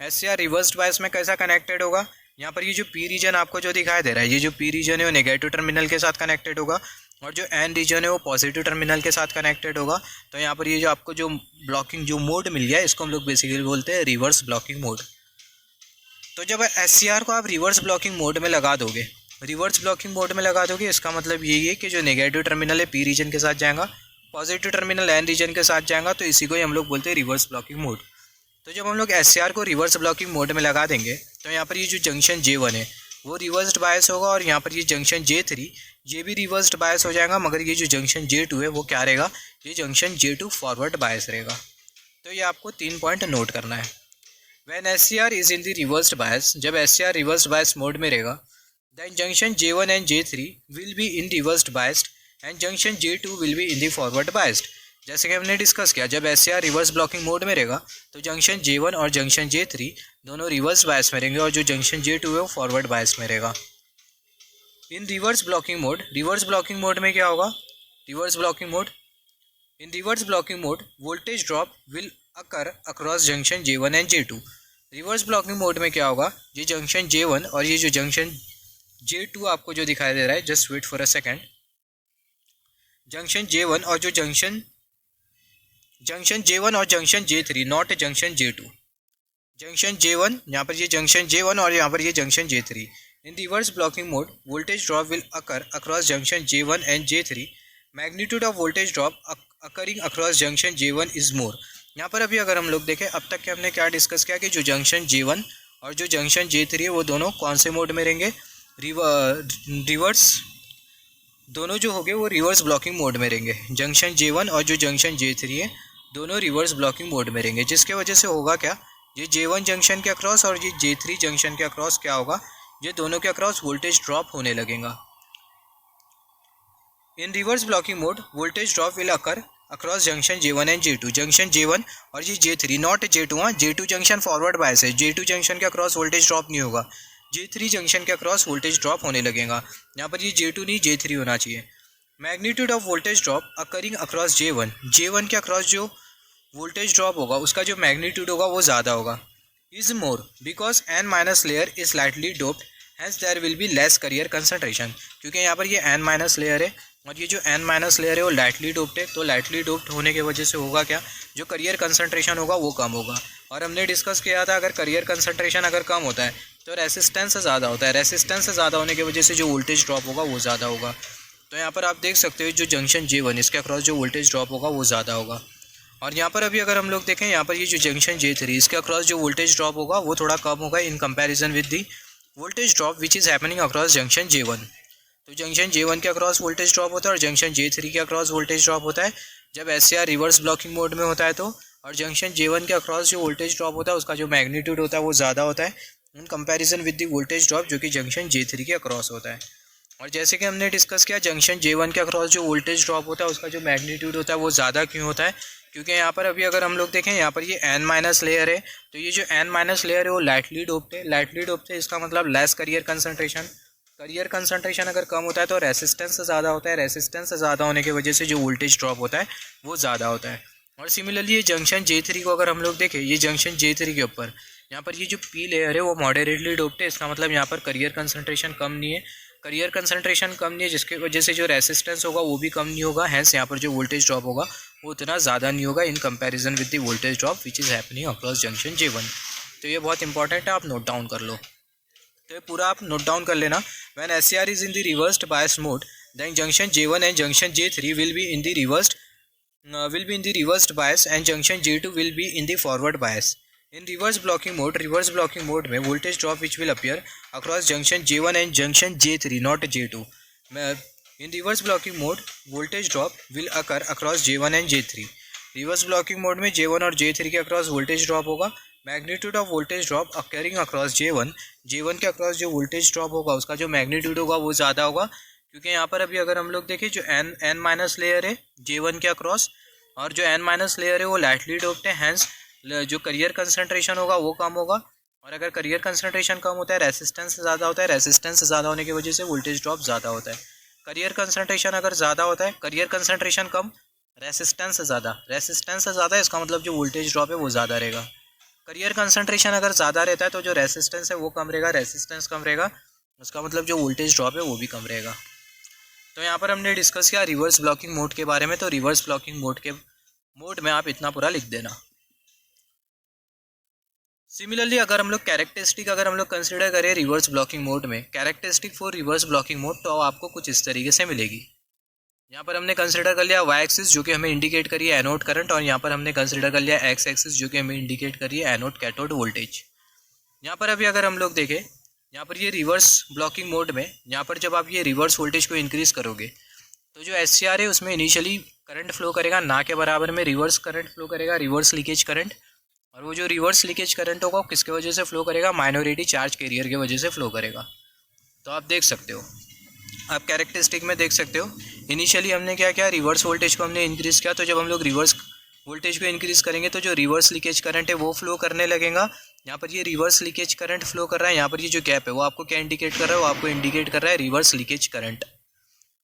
SCR रिवर्स्ड बायस में कैसा कनेक्टेड होगा, यहाँ पर ये जो पी रीजन आपको जो दिखाई दे रहा है, ये जो पी रीजन है वो नेगेटिव टर्मिनल के साथ कनेक्टेड होगा और जो एन रीजन है वो पॉजिटिव टर्मिनल के साथ कनेक्टेड होगा। तो यहाँ पर ये जो आपको जो ब्लॉकिंग जो मोड मिल गया इसको हम लोग बेसिकली बोलते हैं रिवर्स ब्लॉकिंग मोड। तो जब SCR को आप रिवर्स ब्लॉकिंग मोड में लगा दोगे, रिवर्स ब्लॉकिंग मोड में लगा दोगे, इसका मतलब यही है कि जो नेगेटिव टर्मिनल है पी रीजन के साथ जाएगा, पॉजिटिव टर्मिनल एन रीजन के साथ जाएगा, तो इसी को ही हम लोग बोलते हैं रिवर्स ब्लॉकिंग मोड। तो जब हम लोग SCR को रिवर्स ब्लॉकिंग मोड में लगा देंगे तो यहाँ पर ये जो जंक्शन J1 है वो रिवर्स्ड बायस होगा और यहाँ पर ये जंक्शन J3 ये भी रिवर्स्ड बायस हो जाएगा, मगर ये जो जंक्शन J2 है वो क्या रहेगा, ये जंक्शन J2 फॉरवर्ड बायस रहेगा। तो ये आपको 3 पॉइंट नोट करना है। When SCR is in the reversed bias, जब SCR रिवर्स्ड बायस मोड में रहेगा, then junction J1 and J3 will be in reversed biased and junction J2 will be in the forward biased. जैसे कि हमने discuss किया, जब SCR reverse blocking mode में रहेगा तो जंक्शन J1 और जंक्शन J3 दोनों रिवर्स बायस में रहेंगे और जो जंक्शन J2 है वो फॉरवर्ड बायस में रहेगा। In reverse blocking mode, reverse blocking mode में क्या होगा, reverse blocking mode, in reverse blocking mode voltage drop will occur across junction J1 and J2। Reverse blocking mode में क्या होगा, ये जंक्शन J1 और ये जो जंक्शन J2 आपको जो दिखाई दे रहा है, just wait for a second, junction J1 और जो जंक्शन J1 और junction J3, not junction J2, junction J1, यहाँ पर ये जंक्शन J1 और यहाँ पर ये junction J3। In reverse blocking mode voltage drop will occur across junction J1 and J3 magnitude of voltage drop occurring across junction J1 is more. यहाँ पर अभी अगर हम लोग देखें, अब तक के हमने क्या डिस्कस किया कि जो जंक्शन J1 और जो जंक्शन J3 है वो दोनों कौन से मोड में रहेंगे, रिवर्स, दोनों जो होंगे वो रिवर्स ब्लॉकिंग मोड में रहेंगे। जंक्शन J1 और जो जंक्शन J3 है दोनों रिवर्स ब्लॉकिंग मोड में रहेंगे, जिसके वजह से होगा क्या, ये J1 जंक्शन के अक्रॉस और ये J3 जंक्शन के अक्रॉस क्या होगा, ये दोनों के अक्रॉस वोल्टेज ड्रॉप होने लगेगा। In reverse blocking mode voltage drop will occur across junction J1 and J2। Junction J1 और ये J3, नॉट J2। हाँ, J2 जंक्शन फॉरवर्ड बायस है, J2 जंक्शन के अक्रॉस वोल्टेज ड्रॉप नहीं होगा, J3 जंक्शन के अक्रॉस वोल्टेज ड्रॉप होने लगेगा। यहाँ पर ये J2 नहीं J3 होना चाहिए। Magnitude of voltage drop occurring across J1, J1 के अक्रॉस जो वोल्टेज ड्रॉप होगा उसका जो मैग्नीट्यूड होगा वो ज़्यादा होगा। Is more because n minus layer is slightly doped, hence there will be less carrier concentration. क्योंकि यहाँ पर ये n माइनस लेयर है और ये जो n माइनस लेयर है वो लाइटली डोप्ड है, तो लाइटली डोप्ड होने की वजह से होगा क्या, जो करियर कंसंट्रेशन होगा वो कम होगा। और हमने डिस्कस किया था अगर करियर कंसंट्रेशन अगर कम होता है तो रेसिस्टेंस ज़्यादा होता है, रेसिस्टेंस ज़्यादा होने की वजह से जो वोल्टेज ड्रॉप होगा वो ज़्यादा होगा। तो यहाँ पर आप देख सकते हो जो जंक्शन J1 इसके अक्रॉस जो वोल्टेज ड्रॉप होगा वो ज़्यादा होगा। और यहाँ पर अभी अगर हम लोग देखें, यहाँ पर ये जो जंक्शन J3 इसके अक्रॉस जो वोल्टेज ड्रॉप होगा वो थोड़ा कम होगा in comparison with the voltage drop which is happening across junction J1। तो जंक्शन J1 के अक्रॉस वोल्टेज ड्रॉप होता है और जंक्शन J3 के अक्रॉस वोल्टेज ड्रॉप होता है जब SCR रिवर्स ब्लॉकिंग मोड में होता है तो। और जंक्शन J1 के अक्रॉस जो वोल्टेज ड्रॉप होता है उसका जो मैग्नीट्यूड होता है वो ज़्यादा होता है in comparison with the voltage drop जो कि जंक्शन J3 के अक्रॉस होता है। और जैसे कि हमने डिस्कस किया जंक्शन J1 के अक्रॉस जो वोल्टेज ड्रॉप होता है उसका जो मैग्नीट्यूड होता है वो ज़्यादा क्यों होता है, क्योंकि यहाँ पर अभी अगर हम लोग देखें यहाँ पर ये n माइनस लेयर है, तो ये जो n माइनस लेयर है वो लाइटली डोप्ड है, लाइटली डोप्ड है इसका मतलब less carrier concentration. Career concentration अगर कम होता है तो रेसिस्टेंस ज़्यादा होता है, रेसिस्टेंस ज़्यादा होने की वजह से जो वोल्टेज ड्रॉप होता है वो ज़्यादा होता है। और सिमिलरली ये जंक्शन J3 को अगर हम लोग देखें, ये जंक्शन J3 के ऊपर यहाँ पर ये जो P लेयर है वो मॉडरेटली डोप्ड है, इसका मतलब यहाँ पर करियर कंसंट्रेशन कम नहीं है, करियर कंसंट्रेशन कम नहीं है जिसकी वजह से जो रेसिस्टेंस होगा वो भी कम नहीं होगा, हैंस यहाँ पर जो वोल्टेज ड्रॉप होगा वो उतना ज़्यादा नहीं होगा in comparison with the voltage drop which is happening across junction J1। तो ये बहुत इंपॉर्टेंट है, आप नोट डाउन कर लो। तो ये पूरा आप नोट डाउन कर लेना। When SCR is in the reversed bias mode then junction J1 and junction J3 will be in the reversed bias and junction J2 will be in the forward bias. In reverse blocking mode में voltage drop which will appear across junction J1 and junction J3 not J2। In reverse blocking mode voltage drop will occur across J1 and J3। Reverse blocking mode में J1 और J3 के across voltage drop होगा। Magnitude of voltage drop occurring across J1 के across जो voltage drop होगा उसका जो magnitude होगा वो ज़्यादा होगा, क्योंकि यहाँ पर अभी अगर हम लोग देखें जो n माइनस लेयर है J1 के अक्रॉस और जो n माइनस लेयर है वो लाइटली डोप्ड है, हैंस जो करियर कंसंट्रेशन होगा वो कम होगा। और अगर करियर कंसंट्रेशन कम होता है रेसिस्टेंस ज़्यादा होता है, रेसिस्टेंस ज़्यादा होने की वजह से वोल्टेज ड्रॉप ज़्यादा होता है। करियर कंसंट्रेशन अगर ज़्यादा होता है, करियर कंसंट्रेशन कम, रेसिस्टेंस ज़्यादा, रेसिस्टेंस ज़्यादा, इसका मतलब जो वोल्टेज ड्रॉप है वो ज़्यादा रहेगा। करियर कंसंट्रेशन अगर ज़्यादा रहता है तो जो रेसिस्टेंस है वो कम रहेगा, रेसिस्टेंस कम रहेगा उसका मतलब जो वोल्टेज ड्रॉप है वो भी कम रहेगा। तो यहाँ पर हमने डिस्कस किया रिवर्स ब्लॉकिंग मोड के बारे में, तो रिवर्स ब्लॉकिंग मोड में आप इतना पूरा लिख देना। सिमिलरली अगर हम लोग कैरेक्टरिस्टिक अगर हम लोग कंसिडर करें रिवर्स ब्लॉकिंग मोड में, characteristic for reverse blocking mode, तो आपको कुछ इस तरीके से मिलेगी। यहाँ पर हमने कंसिडर कर लिया वाई एक्सिस जो कि हमें इंडिकेट करिए एनोड करंट, और यहाँ पर हमने कंसिडर कर लिया एक्स एक्सिस जो कि हमें इंडिकेट करिए एनोड कैथोड वोल्टेज। यहाँ पर अभी अगर हम लोग देखें, यहाँ पर ये रिवर्स ब्लॉकिंग मोड में यहाँ पर जब आप ये रिवर्स वोल्टेज को इंक्रीज़ करोगे तो जो SCR है उसमें इनिशियली करंट फ्लो करेगा ना के बराबर में रिवर्स करंट फ्लो करेगा, रिवर्स लीकेज करंट। और वो जो रिवर्स लीकेज करंट होगा किसके वजह से फ्लो करेगा, माइनॉरिटी चार्ज कैरियर की वजह से फ्लो करेगा। तो आप देख सकते हो, आप कैरेक्टरिस्टिक में देख सकते हो इनिशियली हमने क्या किया, रिवर्स वोल्टेज को हमने इंक्रीज़ किया। तो जब हम लोग रिवर्स वोल्टेज को इंक्रीज़ करेंगे तो जो रिवर्स लीकेज करंट है वो फ्लो करने लगेगा। यहाँ पर ये रिवर्स लीकेज करंट फ्लो कर रहा है, यहाँ पर ये जो गैप है वो आपको क्या इंडिकेट कर रहा है, वो आपको इंडिकेट कर रहा है reverse leakage current.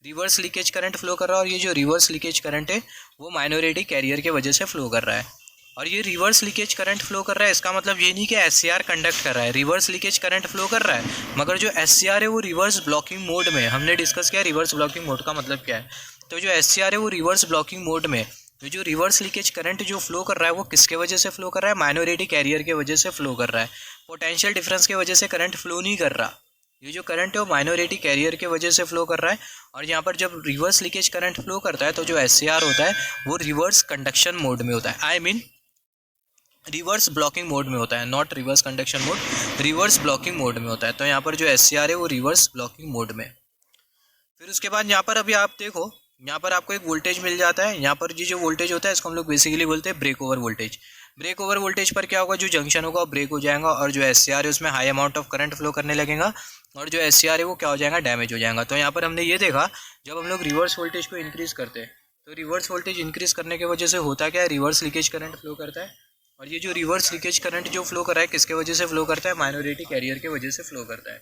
Reverse leakage current flow कर रहा है और ये जो रिवर्स लीकेज करंट है वो माइनॉरिटी कैरियर की वजह से फ्लो कर रहा है। और ये रिवर्स लीकेज करंट फ्लो कर रहा है, इसका मतलब ये नहीं कि SCR कंडक्ट कर रहा है, रिवर्स लीकेज करंट फ्लो कर रहा है, मगर जो SCR है वो रिवर्स ब्लॉकिंग मोड में। हमने डिस्कस किया रिवर्स ब्लॉकिंग मोड का मतलब क्या है। तो जो SCR है वो रिवर्स ब्लॉकिंग मोड में, तो जो रिवर्स लीकेज करंट जो फ्लो कर रहा है वो किसके वजह से फ्लो कर रहा है, माइनॉरिटी कैरियर के वजह से फ्लो कर रहा है। पोटेंशियल डिफरेंस की वजह से करंट फ्लो नहीं कर रहा, ये जो करंट है वो माइनॉरिटी कैरियर के वजह से फ्लो कर रहा है। और यहाँ पर जब रिवर्स लीकेज करंट फ्लो करता है तो जो SCR होता है वो रिवर्स कंडक्शन मोड में होता है, I mean reverse blocking mode में होता है, not reverse conduction mode, reverse blocking mode में होता है। तो यहाँ पर जो SCR है वो रिवर्स ब्लॉकिंग मोड में। फिर उसके बाद यहाँ पर अभी आप देखो, यहाँ पर आपको एक वोल्टेज मिल जाता है। यहाँ पर ये जो वोल्टेज होता है इसको हम लोग बेसिकली बोलते हैं break over voltage. Break over voltage पर क्या होगा, जो जंक्शन होगा वो ब्रेक हो जाएगा और जो SCR है उसमें high amount of current flow करने लगेगा और जो SCR है वो क्या हो जाएगा, डैमेज हो जाएगा। तो यहाँ पर हमने ये देखा, जब हम लोग रिवर्स वोल्टेज को इंक्रीज़ करते हैं तो रिवर्स वोल्टेज इंक्रीज़ करने की वजह से होता क्या है, रिवर्स लीकेज करंट फ्लो करता है। और ये जो रिवर्स लीकेज करंट जो फ्लो कर रहा है किसके वजह से फ्लो करता है, माइनॉरिटी कैरियर के वजह से फ्लो करता है।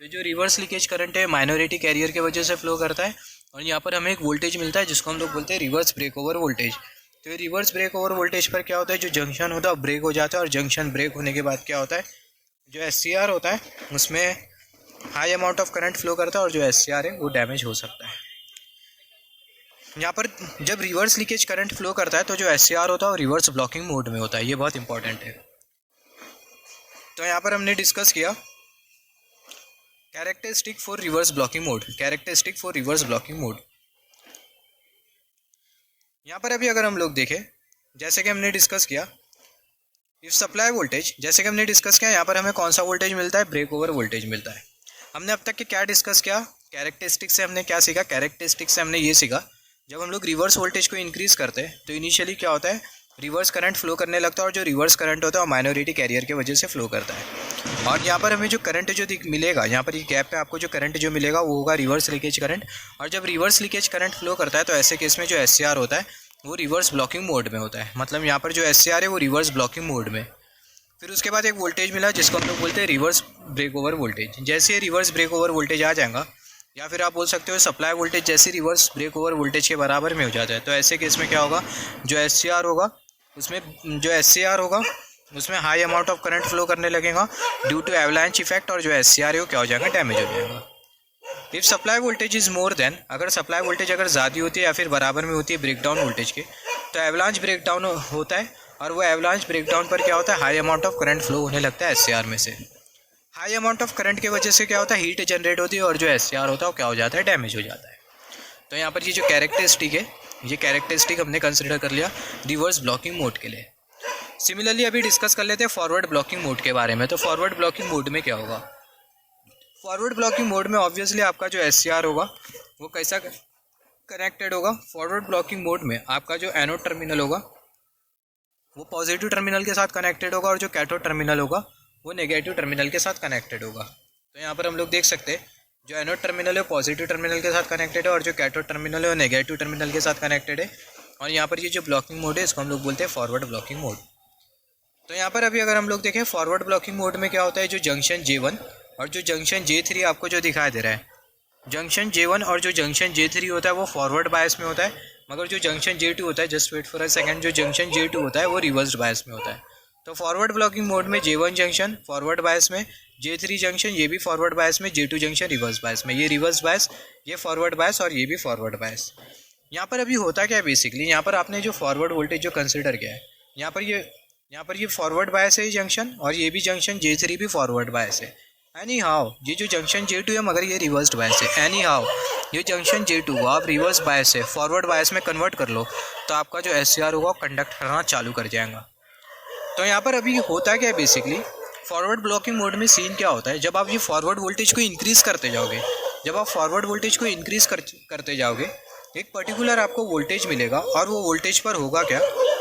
तो जो रिवर्स लीकेज करंट है माइनॉरिटी कैरियर के वजह से फ्लो करता है और यहाँ पर हमें एक वोल्टेज मिलता है जिसको हम लोग बोलते हैं रिवर्स ब्रेक ओवर वोल्टेज। तो ये रिवर्स ब्रेक ओवर वोल्टेज पर क्या होता है, जो जंक्शन होता है वो ब्रेक हो जाता है और जंक्शन ब्रेक होने के बाद क्या होता है, जो SCR होता है उसमें high amount of current flow करता है और जो SCR है वो डैमेज हो सकता है। यहाँ पर जब रिवर्स लीकेज करंट फ्लो करता है तो जो SCR होता है वो रिवर्स ब्लॉकिंग मोड में होता है, ये बहुत इंपॉर्टेंट है। तो यहाँ पर हमने डिस्कस किया characteristic for reverse blocking mode, characteristic for reverse blocking mode. यहाँ पर अभी अगर हम लोग देखें, जैसे कि हमने डिस्कस किया इफ सप्लाई वोल्टेज, जैसे कि हमने डिस्कस किया यहाँ पर हमें कौन सा वोल्टेज मिलता है, ब्रेक ओवर वोल्टेज मिलता है। हमने अब तक के क्या डिस्कस किया, कैरेक्टरिस्टिक से हमने क्या सीखा, कैरेक्टरिस्टिक से हमने ये सीखा जब हम लोग रिवर्स वोल्टेज को इंक्रीज़ करते हैं तो इनिशियली क्या होता है, रिवर्स करंट फ्लो करने लगता है और जो रिवर्स करंट होता है वो माइनॉरिटी कैरियर की वजह से फ्लो करता है। और यहाँ पर हमें जो करंट जो मिलेगा, यहाँ पर ये गैप पे आपको जो करंट जो मिलेगा वो होगा रिवर्स लीकेज करंट। और जब रिवर्स लीकेज करंट फ्लो करता है तो ऐसे केस में जो SCR होता है वो रिवर्स ब्लॉकिंग मोड में होता है, मतलब यहाँ पर जो SCR है वो रिवर्स ब्लॉकिंग मोड में। फिर उसके बाद एक वोल्टेज मिला जिसको हम लोग बोलते हैं रिवर्स ब्रेक ओवर वोल्टेज। जैसे ही रिवर्स ब्रेक ओवर वोल्टेज आ जाएगा, या फिर आप बोल सकते हो सप्लाई वोल्टेज जैसे रिवर्स ब्रेक ओवर वोल्टेज के बराबर में हो जाता है, तो ऐसे केस में क्या होगा, जो SCR होगा उसमें high amount of current flow करने लगेगा ड्यू टू एवलांच इफेक्ट और जो SCR है वो क्या हो जाएगा, डैमेज हो जाएगा। If supply voltage is more than, अगर सप्लाई वोल्टेज अगर ज़्यादा होती है या फिर बराबर में होती है ब्रेकडाउन वोल्टेज के, तो एवलांच ब्रेकडाउन होता है और वो एवलांच ब्रेकडाउन पर क्या होता है, high amount of current flow होने लगता है SCR में से। हाई अमाउंट ऑफ करंट की वजह से क्या होता है, हीट जनरेट होती है और जो SCR होता है वो क्या हो जाता है, डैमेज हो जाता है। तो यहाँ पर ये जो कैरेक्टरिस्टिक है, ये कैरेक्टरिस्टिक हमने कंसिडर कर लिया रिवर्स ब्लॉकिंग मोड के लिए। सिमिलरली अभी डिस्कस कर लेते हैं फॉरवर्ड ब्लॉकिंग मोड के बारे में। तो फॉरवर्ड ब्लॉकिंग मोड में क्या होगा, फॉरवर्ड ब्लॉकिंग मोड में ऑब्वियसली आपका जो SCR होगा वो कैसा कनेक्टेड होगा, फॉरवर्ड ब्लॉकिंग मोड में आपका जो एनोड टर्मिनल होगा वो पॉजिटिव टर्मिनल के साथ कनेक्टेड होगा और जो कैथोड टर्मिनल होगा वो नेगेटिव टर्मिनल के साथ कनेक्टेड होगा। तो यहाँ पर हम लोग देख सकते हैं जो एनोड टर्मिनल है पॉजिटिव टर्मिनल के साथ कनेक्टेड है और जो कैथोड टर्मिनल है वो नेगेटिव टर्मिनल के साथ कनेक्टेड है। और यहाँ पर ये जो ब्लॉकिंग मोड है इसको हम लोग बोलते हैं फॉरवर्ड ब्लॉकिंग मोड। तो यहाँ पर अभी अगर हम लोग देखें फॉरवर्ड ब्लॉकिंग मोड में क्या होता है, जो जंक्शन J1 और जो जंक्शन J3 आपको जो दिखाई दे रहा है, जंक्शन J1 और जो जंक्शन J3 होता है वो फॉरवर्ड बायस में होता है, मगर जो जंक्शन J2 होता है, just wait for a second, जो जंक्शन J2 होता है वो रिवर्स बायस में होता है। तो फॉरवर्ड ब्लॉकिंग मोड में J1 जंक्शन फॉरवर्ड बायस में, J3 जंक्शन ये भी फॉरवर्ड बायस में, J2 जंक्शन रिवर्स बायस में, ये रिवर्स बायस, ये फॉरवर्ड बायस और ये भी फॉरवर्ड बायस। यहाँ पर अभी होता क्या है बेसिकली, यहाँ पर आपने जो फॉरवर्ड वोल्टेज जो कंसिडर किया है, यहाँ पर ये फॉरवर्ड बायस है ये जंक्शन और ये भी जंक्शन J3 भी फॉरवर्ड बायस है। एनी हाउ ये जो जंक्शन J2 है मगर ये रिवर्स्ड बायस है। एनी हाउ ये जंक्शन J2 आप रिवर्स बायस है फॉरवर्ड बायस में कन्वर्ट कर लो तो आपका जो SCR होगा कंडक्ट करना चालू कर जाएगा। तो यहाँ पर अभी होता क्या है बेसिकली, फॉरवर्ड ब्लॉकिंग मोड में सीन क्या होता है, जब आप ये फॉरवर्ड वोल्टेज को इंक्रीज़ करते जाओगे, जब आप फॉरवर्ड वोल्टेज को इंक्रीज़ करते जाओगे एक पर्टिकुलर आपको वोल्टेज मिलेगा और वो वोल्टेज पर होगा क्या,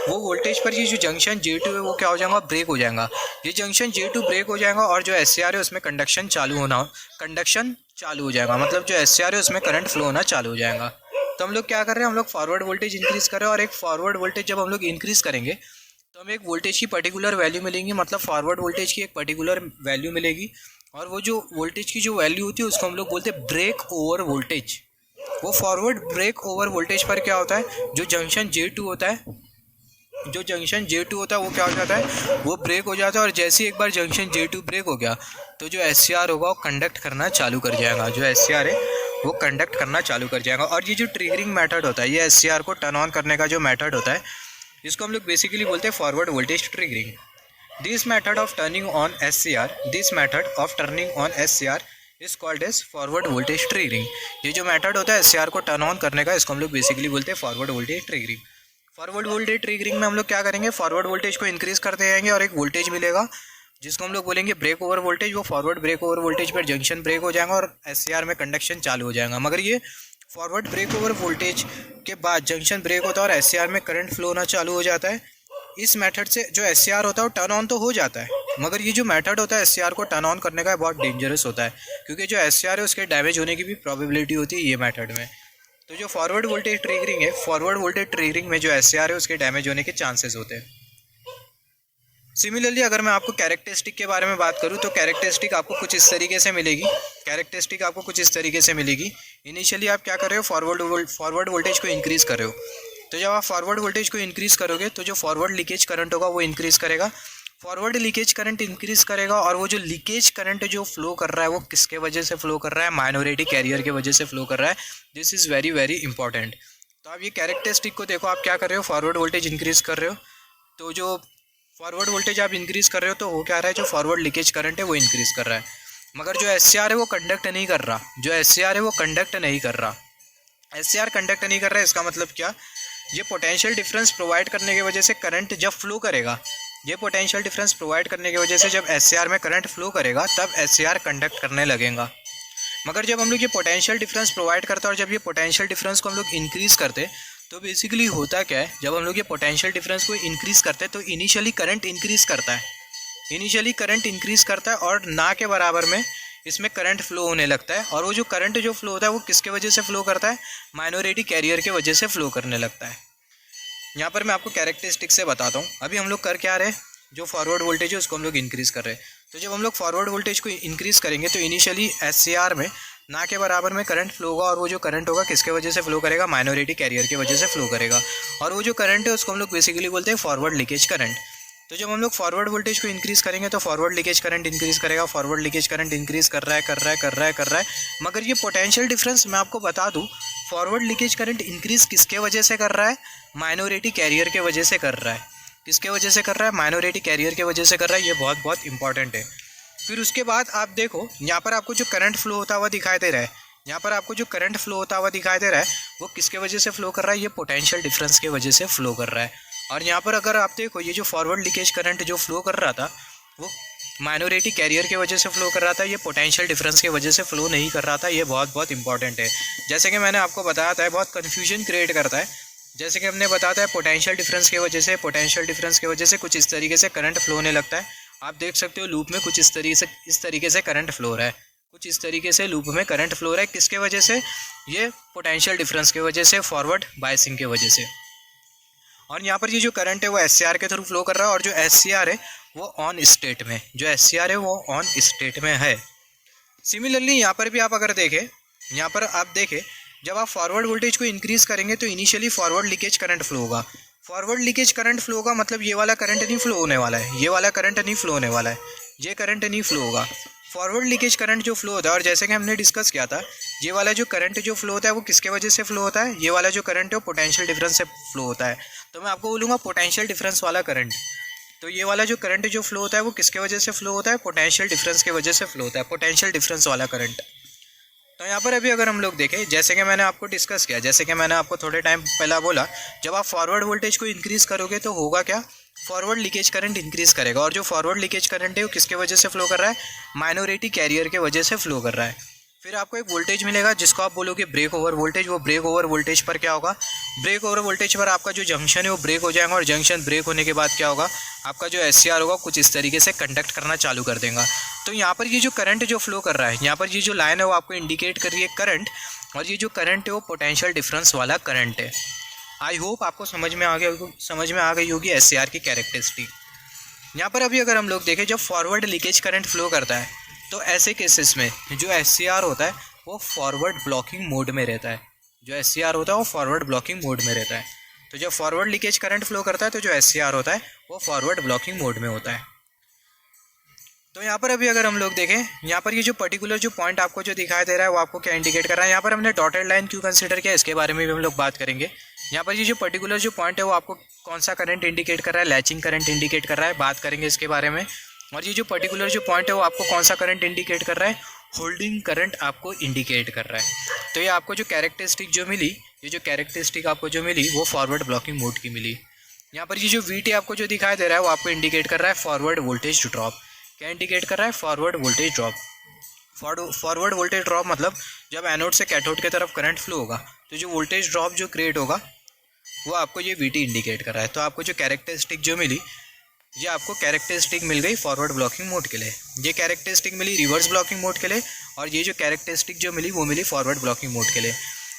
वो वोल्टेज पर ये जो जंक्शन J2 है वो क्या हो जाएगा, ब्रेक हो जाएगा। ये जंक्शन J2 ब्रेक हो जाएगा और जो SCR है उसमें कंडक्शन चालू हो जाएगा, मतलब जो SCR है उसमें करंट फ्लो होना चालू हो जाएगा। तो हम लोग क्या कर रहे हैं, हम लोग फॉरवर्ड वोल्टेज इंक्रीज़ कर रहे हैं और एक फॉरवर्ड वोल्टेज जब हम लोग इंक्रीज़ करेंगे तो हमें एक वोल्टेज की पर्टिकुलर वैल्यू मिलेंगी, मतलब फॉरवर्ड वोल्टेज की एक पर्टिकुलर वैल्यू मिलेगी और वो जो वोल्टेज की जो वैल्यू होती है उसको हम लोग बोलते हैं ब्रेक ओवर वोल्टेज। वो फॉरवर्ड ब्रेक ओवर वोल्टेज पर क्या होता है, जो जंक्शन J2 होता है वो क्या हो जाता है, वो ब्रेक हो जाता है और जैसे ही एक बार जंक्शन J2 ब्रेक हो गया तो जो SCR होगा वो कंडक्ट करना चालू कर जाएगा, जो SCR है वो कंडक्ट करना चालू कर जाएगा। और ये जो ट्रिगरिंग मेथड होता है, ये SCR को टर्न ऑन करने का जो मेथड होता है इसको हम लोग बेसिकली बोलते हैं forward voltage triggering. This method of turning on SCR is called as forward voltage triggering. ये जो मेथड होता है एससीआर को टर्न ऑन करने का, इसको हम लोग बेसिकली बोलते हैं forward voltage triggering. Forward voltage triggering में हम लोग क्या करेंगे, फॉरवर्ड वोल्टेज को इंक्रीज करते जाएंगे और एक वोल्टेज मिलेगा जिसको हम लोग बोलेंगे ब्रेक ओवर वोल्टेज। वो फॉरवर्ड ब्रेक ओवर वोल्टेज पर जंक्शन ब्रेक हो जाएगा और एससीआर में कंडक्शन चालू हो जाएगा। मगर ये फॉरवर्ड ब्रेक ओवर वोल्टेज के बाद जंक्शन ब्रेक होता है और एससीआर में करंट फ्लो होना चालू हो जाता है। इस मेथड से जो एससीआर होता है वो टर्न ऑन तो हो जाता है, मगर ये जो मेथड होता है एससीआर को टर्न ऑन करने का बहुत डेंजरस होता है, क्योंकि जो एससीआर है उसके डैमेज होने की भी प्रोबेबिलिटी होती है ये मेथड में। तो जो फॉरवर्ड वोल्टेज ट्रिगरिंग है, फॉरवर्ड वोल्टेज ट्रिगरिंग में जो एससीआर है उसके डैमेज होने के चांसेस होते हैं। सिमिलरली अगर मैं आपको कैरेक्टरिस्टिक के बारे में बात करूँ तो कैरेक्टरिस्टिक आपको कुछ इस तरीके से मिलेगी। कैरेक्टरिस्टिक आपको कुछ इस तरीके से मिलेगी। इनिशियली आप क्या कर रहे हो, फॉरवर्ड वोल्टेज को इंक्रीज़ कर रहे हो। तो जब आप फॉरवर्ड वोल्टेज को इंक्रीज़ करोगे तो जो फॉरवर्ड लीकेज करंट होगा वो इंक्रीज़ करेगा। फॉरवर्ड लीकेज करंट इंक्रीज़ करेगा और वो जो लीकेज करंट जो फ्लो कर रहा है वो किसके वजह से फ्लो कर रहा है, माइनॉरिटी कैरियर के वजह से फ्लो कर रहा है। This is very very important. तो आप ये कैरेक्टरिस्टिक को देखो, आप क्या कर रहे हो, फॉरवर्ड वोल्टेज इंक्रीज़ कर रहे हो। तो जो फॉरवर्ड वोल्टेज आप इंक्रीज़ कर रहे हो तो हो क्या रहा है, जो फॉरवर्ड लीकेज करंट है वो इंक्रीज़ कर रहा है। मगर जो एससीआर है वो कंडक्ट नहीं कर रहा, जो एससीआर है वो कंडक्ट नहीं कर रहा। एससीआर कंडक्ट नहीं कर रहा है, इसका मतलब क्या, ये पोटेंशियल डिफरेंस प्रोवाइड करने की वजह से करंट जब फ्लो करेगा, ये पोटेंशियल डिफरेंस प्रोवाइड करने की वजह से जब एससीआर में करंट फ्लो करेगा तब एससीआर कंडक्ट करने लगेगा। मगर जब हम लोग ये पोटेंशियल डिफरेंस प्रोवाइड करते हैं और जब ये पोटेंशियल डिफरेंस को हम लोग इंक्रीज़ करते तो बेसिकली होता क्या है, जब हम लोग ये पोटेंशियल डिफरेंस को इंक्रीज़ करते हैं तो इनिशियली करंट इंक्रीज़ करता है, इनिशियली करंट इंक्रीज़ करता है और ना के बराबर में इसमें करंट फ्लो होने लगता है। और वो जो करंट जो फ्लो होता है वो किसके वजह से फ्लो करता है, माइनॉरिटी कैरियर के वजह से फ्लो करने लगता है। यहाँ पर मैं आपको कैरेक्टरिस्टिक से बताता हूँ। अभी हम लोग कर क्या रहे, जो फॉरवर्ड वोल्टेज है उसको हम लोग इंक्रीज़ कर रहे हैं। तो जब हम लोग फॉरवर्ड वोल्टेज को इंक्रीज़ करेंगे तो इनिशियली एससीआर में ना के बराबर में करंट फ्लो होगा और वो जो करंट होगा किसके वजह से फ्लो करेगा, माइनॉरिटी कैरियर की वजह से फ्लो करेगा। और वो जो करंट है उसको हम लोग बेसिकली बोलते हैं फॉरवर्ड लीकेज करंट। तो जब हम लोग फॉरवर्ड वोल्टेज को इंक्रीज़ करेंगे तो फॉरवर्ड लीकेज करंट इंक्रीज़ करेगा, फॉरवर्ड लीकेज करंट इंक्रीज़ कर रहा है। मगर ये पोटेंशियल डिफरेंस मैं आपको बता दूँ, फॉरवर्ड लीकेज करंट इंक्रीज़ किसके वजह से कर रहा है, माइनॉरिटी कैरियर के वजह से कर रहा है। किसके वजह से कर रहा है, माइनॉरिटी कैरियर के वजह से कर रहा है। ये बहुत बहुत इंपॉर्टेंट है। फिर उसके बाद आप देखो, यहाँ पर आपको जो करंट फ्लो होता हुआ दिखाई दे रहा है, यहाँ पर आपको जो करंट फ्लो होता हुआ दिखाई दे रहा है वो किसके वजह से फ्लो कर रहा है, ये पोटेंशियल डिफरेंस के वजह से फ्लो कर रहा है। और यहाँ पर अगर आप देखो, ये जो फॉरवर्ड लीकेज करंट जो फ्लो कर रहा था वो माइनॉरिटी कैरियर की वजह से फ्लो कर रहा था, ये पोटेंशियल डिफरेंस की वजह से फ्लो नहीं कर रहा था। ये बहुत बहुत इंपॉर्टेंट है। जैसे कि मैंने आपको बताया था, बहुत कन्फ्यूजन क्रिएट करता है। जैसे कि हमने बताया था पोटेंशियल डिफरेंस की वजह से, पोटेंशियल डिफरेंस की वजह से कुछ इस तरीके से करंट फ्लो होने लगता है। आप देख सकते हो लूप में कुछ इस तरीके से करंट फ्लो हो रहा है, कुछ इस तरीके से लूप में करंट फ्लो हो रहा है। किसके वजह से, ये पोटेंशियल डिफरेंस की वजह से, फॉरवर्ड बायसिंग की वजह से। और यहाँ पर ये जो करंट है वो एससीआर के थ्रू फ्लो कर रहा है और जो एससीआर है वो ऑन स्टेट में, जो एससीआर है वो ऑन स्टेट में है। सिमिलरली यहाँ पर भी आप अगर देखें, यहाँ पर आप देखें, जब आप फॉरवर्ड वोल्टेज को इंक्रीज़ करेंगे तो initially forward leakage current flow होगा। फॉरवर्ड लीकेज करंट फ्लो होगा मतलब ये वाला करंट नहीं फ्लो होने वाला है, ये वाला करंट नहीं फ्लो होने वाला है, ये करंट नहीं फ्लो होगा। फॉरवर्ड लीकेज करंट जो फ्लो होता है, और जैसे कि हमने डिस्कस किया था, ये वाला जो करंट जो फ्लो होता है वो किसके वजह से फ्लो होता है, ये वाला जो करंट है वो पोटेंशियल डिफरेंस से फ्लो होता है। तो मैं आपको बोलूँगा पोटेंशियल डिफरेंस वाला करंट। तो ये वाला जो करंट जो फ्लो होता है वो किसके वजह से फ्लो होता है, पोटेंशियल डिफरेंस की वजह से फ्लो होता है, पोटेंशियल डिफरेंस वाला करंट। तो यहाँ पर अभी अगर हम लोग देखें, जैसे कि मैंने आपको डिस्कस किया, जैसे कि मैंने आपको थोड़े टाइम पहला बोला, जब आप फॉरवर्ड वोल्टेज को इंक्रीज़ करोगे तो होगा क्या, फॉरवर्ड लीकेज करंट इंक्रीज़ करेगा। और जो फॉरवर्ड लीकेज करंट है वो किसके वजह से फ्लो कर रहा है, माइनॉरिटी कैरियर के वजह से फ्लो कर रहा है। फिर आपको एक वोल्टेज मिलेगा जिसको आप बोलोगे ब्रेक ओवर वोल्टेज। वो ब्रेक ओवर वोल्टेज पर क्या होगा, ब्रेक ओवर वोल्टेज पर आपका जो जंक्शन है वो ब्रेक हो जाएगा और जंक्शन ब्रेक होने के बाद क्या होगा, आपका जो एससीआर होगा कुछ इस तरीके से कंडक्ट करना चालू कर देगा। तो यहाँ पर ये जो करंट जो फ्लो कर रहा है, यहाँ पर ये जो लाइन है वो आपको इंडिकेट कर रही है करंट, और ये जो करंट है वो पोटेंशियल डिफरेंस वाला करंट है। आई होप आपको समझ में आ गई होगी एससीआर की कैरेक्टरिस्टिक। यहाँ पर अभी अगर हम लोग देखें, जब फॉरवर्ड लीकेज करंट फ्लो करता है तो ऐसे केसेस में जो एससीआर होता है वो फॉरवर्ड ब्लॉकिंग मोड में रहता है, जो एससीआर होता है वो फॉरवर्ड ब्लॉकिंग मोड में रहता है। तो जब फॉरवर्ड लीकेज करंट फ्लो करता है तो जो एससीआर होता है वो फॉरवर्ड ब्लॉकिंग मोड में होता है। तो यहाँ पर अभी अगर हम लोग देखें, यहाँ पर ये जो पर्टिकुलर जो पॉइंट आपको जो दिखाई दे रहा है वो आपको क्या इंडिकेट कर रहा है, यहाँ पर हमने डॉटेड लाइन क्यों कंसिडर किया इसके बारे में भी हम लोग बात करेंगे। यहाँ पर ये जो पर्टिकुलर जो पॉइंट है वो आपको कौन सा करंट इंडिकेट कर रहा है, लैचिंग करंट इंडिकेट कर रहा है, बात करेंगे इसके बारे में। और ये जो पर्टिकुलर जो पॉइंट है वो आपको कौन सा करंट इंडिकेट कर रहा है, होल्डिंग करंट आपको इंडिकेट कर रहा है। तो ये आपको जो कैरेक्टरिस्टिक जो मिली, ये जो कैरेक्टरिस्टिक आपको जो मिली वो फॉरवर्ड ब्लॉकिंग मोड की मिली। यहाँ पर ये जो VT आपको जो दिखाई दे रहा है वो आपको इंडिकेट कर रहा है फॉरवर्ड वोल्टेज ड्रॉप। क्या इंडिकेट कर रहा है? Forward voltage drop. Forward voltage drop मतलब जब एनोड से कैथोड की तरफ करंट फ्लो होगा तो जो वोल्टेज ड्रॉप जो क्रिएट होगा वो आपको ये VT इंडिकेट कर रहा है। तो आपको जो कैरेक्टरिस्टिक जो मिली, ये आपको कैरेक्टरिस्टिक मिल गई फॉरवर्ड ब्लॉकिंग मोड के लिए, ये कैरेक्टरिस्टिक मिली रिवर्स ब्लॉकिंग मोड के लिए, और ये जो कैरेक्टरिस्टिक जो मिली वो मिली फॉरवर्ड ब्लॉकिंग मोड के लिए।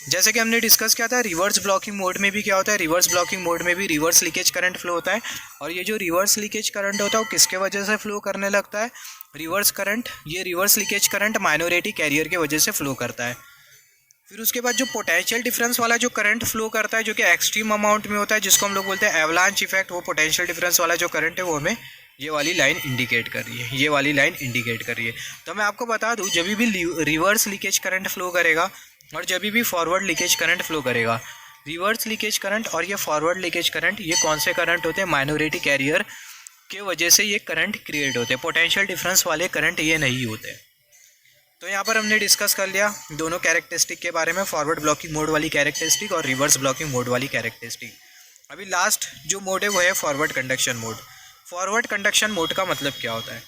जैसे कि हमने डिस्कस किया था, रिवर्स ब्लॉकिंग मोड में भी क्या होता है, रिवर्स ब्लॉकिंग मोड में भी रिवर्स लीकेज करंट फ्लो होता है। और ये जो रिवर्स लीकेज करंट होता है वो किसके वजह से फ्लो करने लगता है? रिवर्स करंट, ये reverse leakage current minority carrier के वजह से फ्लो करता है। फिर उसके बाद जो पोटेंशियल डिफरेंस वाला जो करंट फ्लो करता है जो कि एक्सट्रीम अमाउंट में होता है, जिसको हम लोग बोलते हैं एवलांच इफेक्ट, वो पोटेंशियल डिफरेंस वाला जो करंट है वो हमें ये वाली लाइन इंडिकेट कर रही है, ये वाली लाइन इंडिकेट कर रही है। तो मैं आपको बता दूं, जब भी रिवर्स लीकेज करंट फ्लो करेगा और जब भी फॉरवर्ड लीकेज करंट फ्लो करेगा, रिवर्स लीकेज करंट और ये फॉरवर्ड लीकेज करंट, ये कौन से करंट होते हैं? माइनॉरिटी कैरियर के वजह से ये करंट क्रिएट होते हैं। पोटेंशियल डिफरेंस वाले करंट ये नहीं होते। तो यहाँ पर हमने डिस्कस कर लिया दोनों कैरेक्टरिस्टिक के बारे में, फॉरवर्ड ब्लॉकिंग मोड वाली कैरेक्टरिस्टिक और रिवर्स ब्लॉकिंग मोड वाली कैरेक्टरिस्टिक। अभी लास्ट जो मोड है वो है forward conduction mode. Forward conduction mode का मतलब क्या होता है?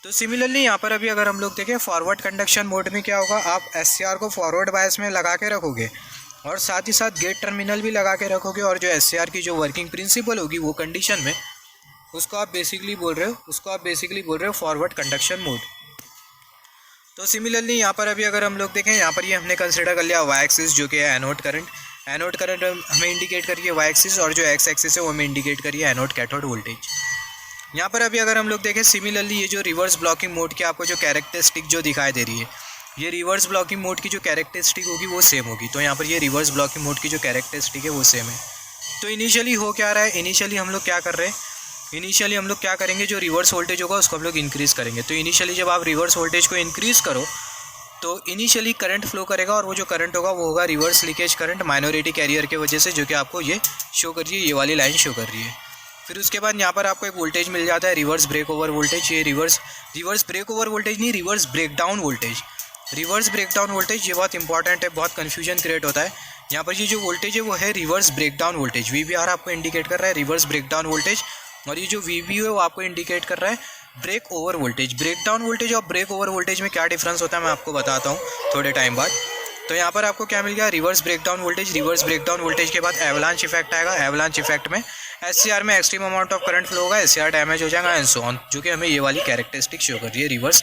तो सिमिलरली यहाँ पर अभी अगर हम लोग देखें फॉरवर्ड कंडक्शन मोड में क्या होगा, आप SCR को फॉरवर्ड बायस में लगा के रखोगे और साथ ही साथ गेट टर्मिनल भी लगा के रखोगे, और जो SCR की जो वर्किंग प्रिंसिपल होगी वो कंडीशन में उसको आप बेसिकली बोल रहे हो फॉरवर्ड कंडक्शन मोड। तो सिमिलरली यहाँ पर अभी अगर हम लोग देखें, यहाँ पर ये हमने कंसिडर कर लिया वाई एक्सिस जो कि है एनोड करंट। एनोड करंट हमें इंडिकेट करिए वाई एक्सिस, और जो एक्स एक्सिस है वो हमें इंडिकेट करिए एनोड कैथोड वोल्टेज। यहाँ पर अभी अगर हम लोग देखें सिमिलरली ये जो रिवर्स ब्लॉकिंग मोड की आपको जो कैरेक्टरिस्टिक जो दिखाई दे रही है, ये रिवर्स ब्लॉकिंग मोड की जो कैरेक्टरिस्टिक होगी वो सेम होगी। तो यहाँ पर ये रिवर्स ब्लॉकिंग मोड की जो कैरेक्टरिस्टिक है वो सेम है। तो इनिशियली हो क्या रहा है, इनिशियली हम लोग क्या कर रहे हैं, इनिशियली हम लोग क्या करेंगे, जो रिवर्स वोल्टेज होगा उसको हम लोग इंक्रीज़ करेंगे। तो इनिशियली जब आप रिवर्स वोल्टेज को इंक्रीज़ करो तो इनिशियली करंट फ्लो करेगा, और वो जो करंट होगा वो होगा reverse leakage current minority carrier के वजह से, जो कि आपको ये शो कर रही है, ये वाली लाइन शो कर रही है। फिर उसके बाद यहाँ पर आपको एक वोल्टेज मिल जाता है रिवर्स ब्रेक ओवर वोल्टेज। ये रिवर्स ब्रेक ओवर वोल्टेज नहीं, reverse breakdown voltage. Reverse breakdown voltage ये बहुत इंपॉर्टेंट है, बहुत कन्फ्यूजन क्रिएट होता है। यहाँ पर ये जो वोल्टेज है वो है रिवर्स ब्रेकडाउन वोल्टेज। VBR आपको इंडिकेट कर रहा है रिवर्स ब्रेकडाउन वोल्टेज, और ये जो VBO है वो आपको इंडिकेट कर रहा है break over voltage. Breakdown voltage और ब्रेक ओवर वोल्टेज में क्या डिफरेंस होता है मैं आपको बताता हूँ थोड़े टाइम बाद। तो यहाँ पर आपको क्या मिल गया, reverse breakdown voltage. Reverse breakdown voltage के बाद एवलांच इफेक्ट आएगा। एवलांच इफेक्ट में SCR में extreme amount of current flow होगा, SCR डैमेज हो जाएगा एंड सो ऑन, जो कि हमें ये वाली कैरेक्टरिस्टिक शो कर रही है रिवर्स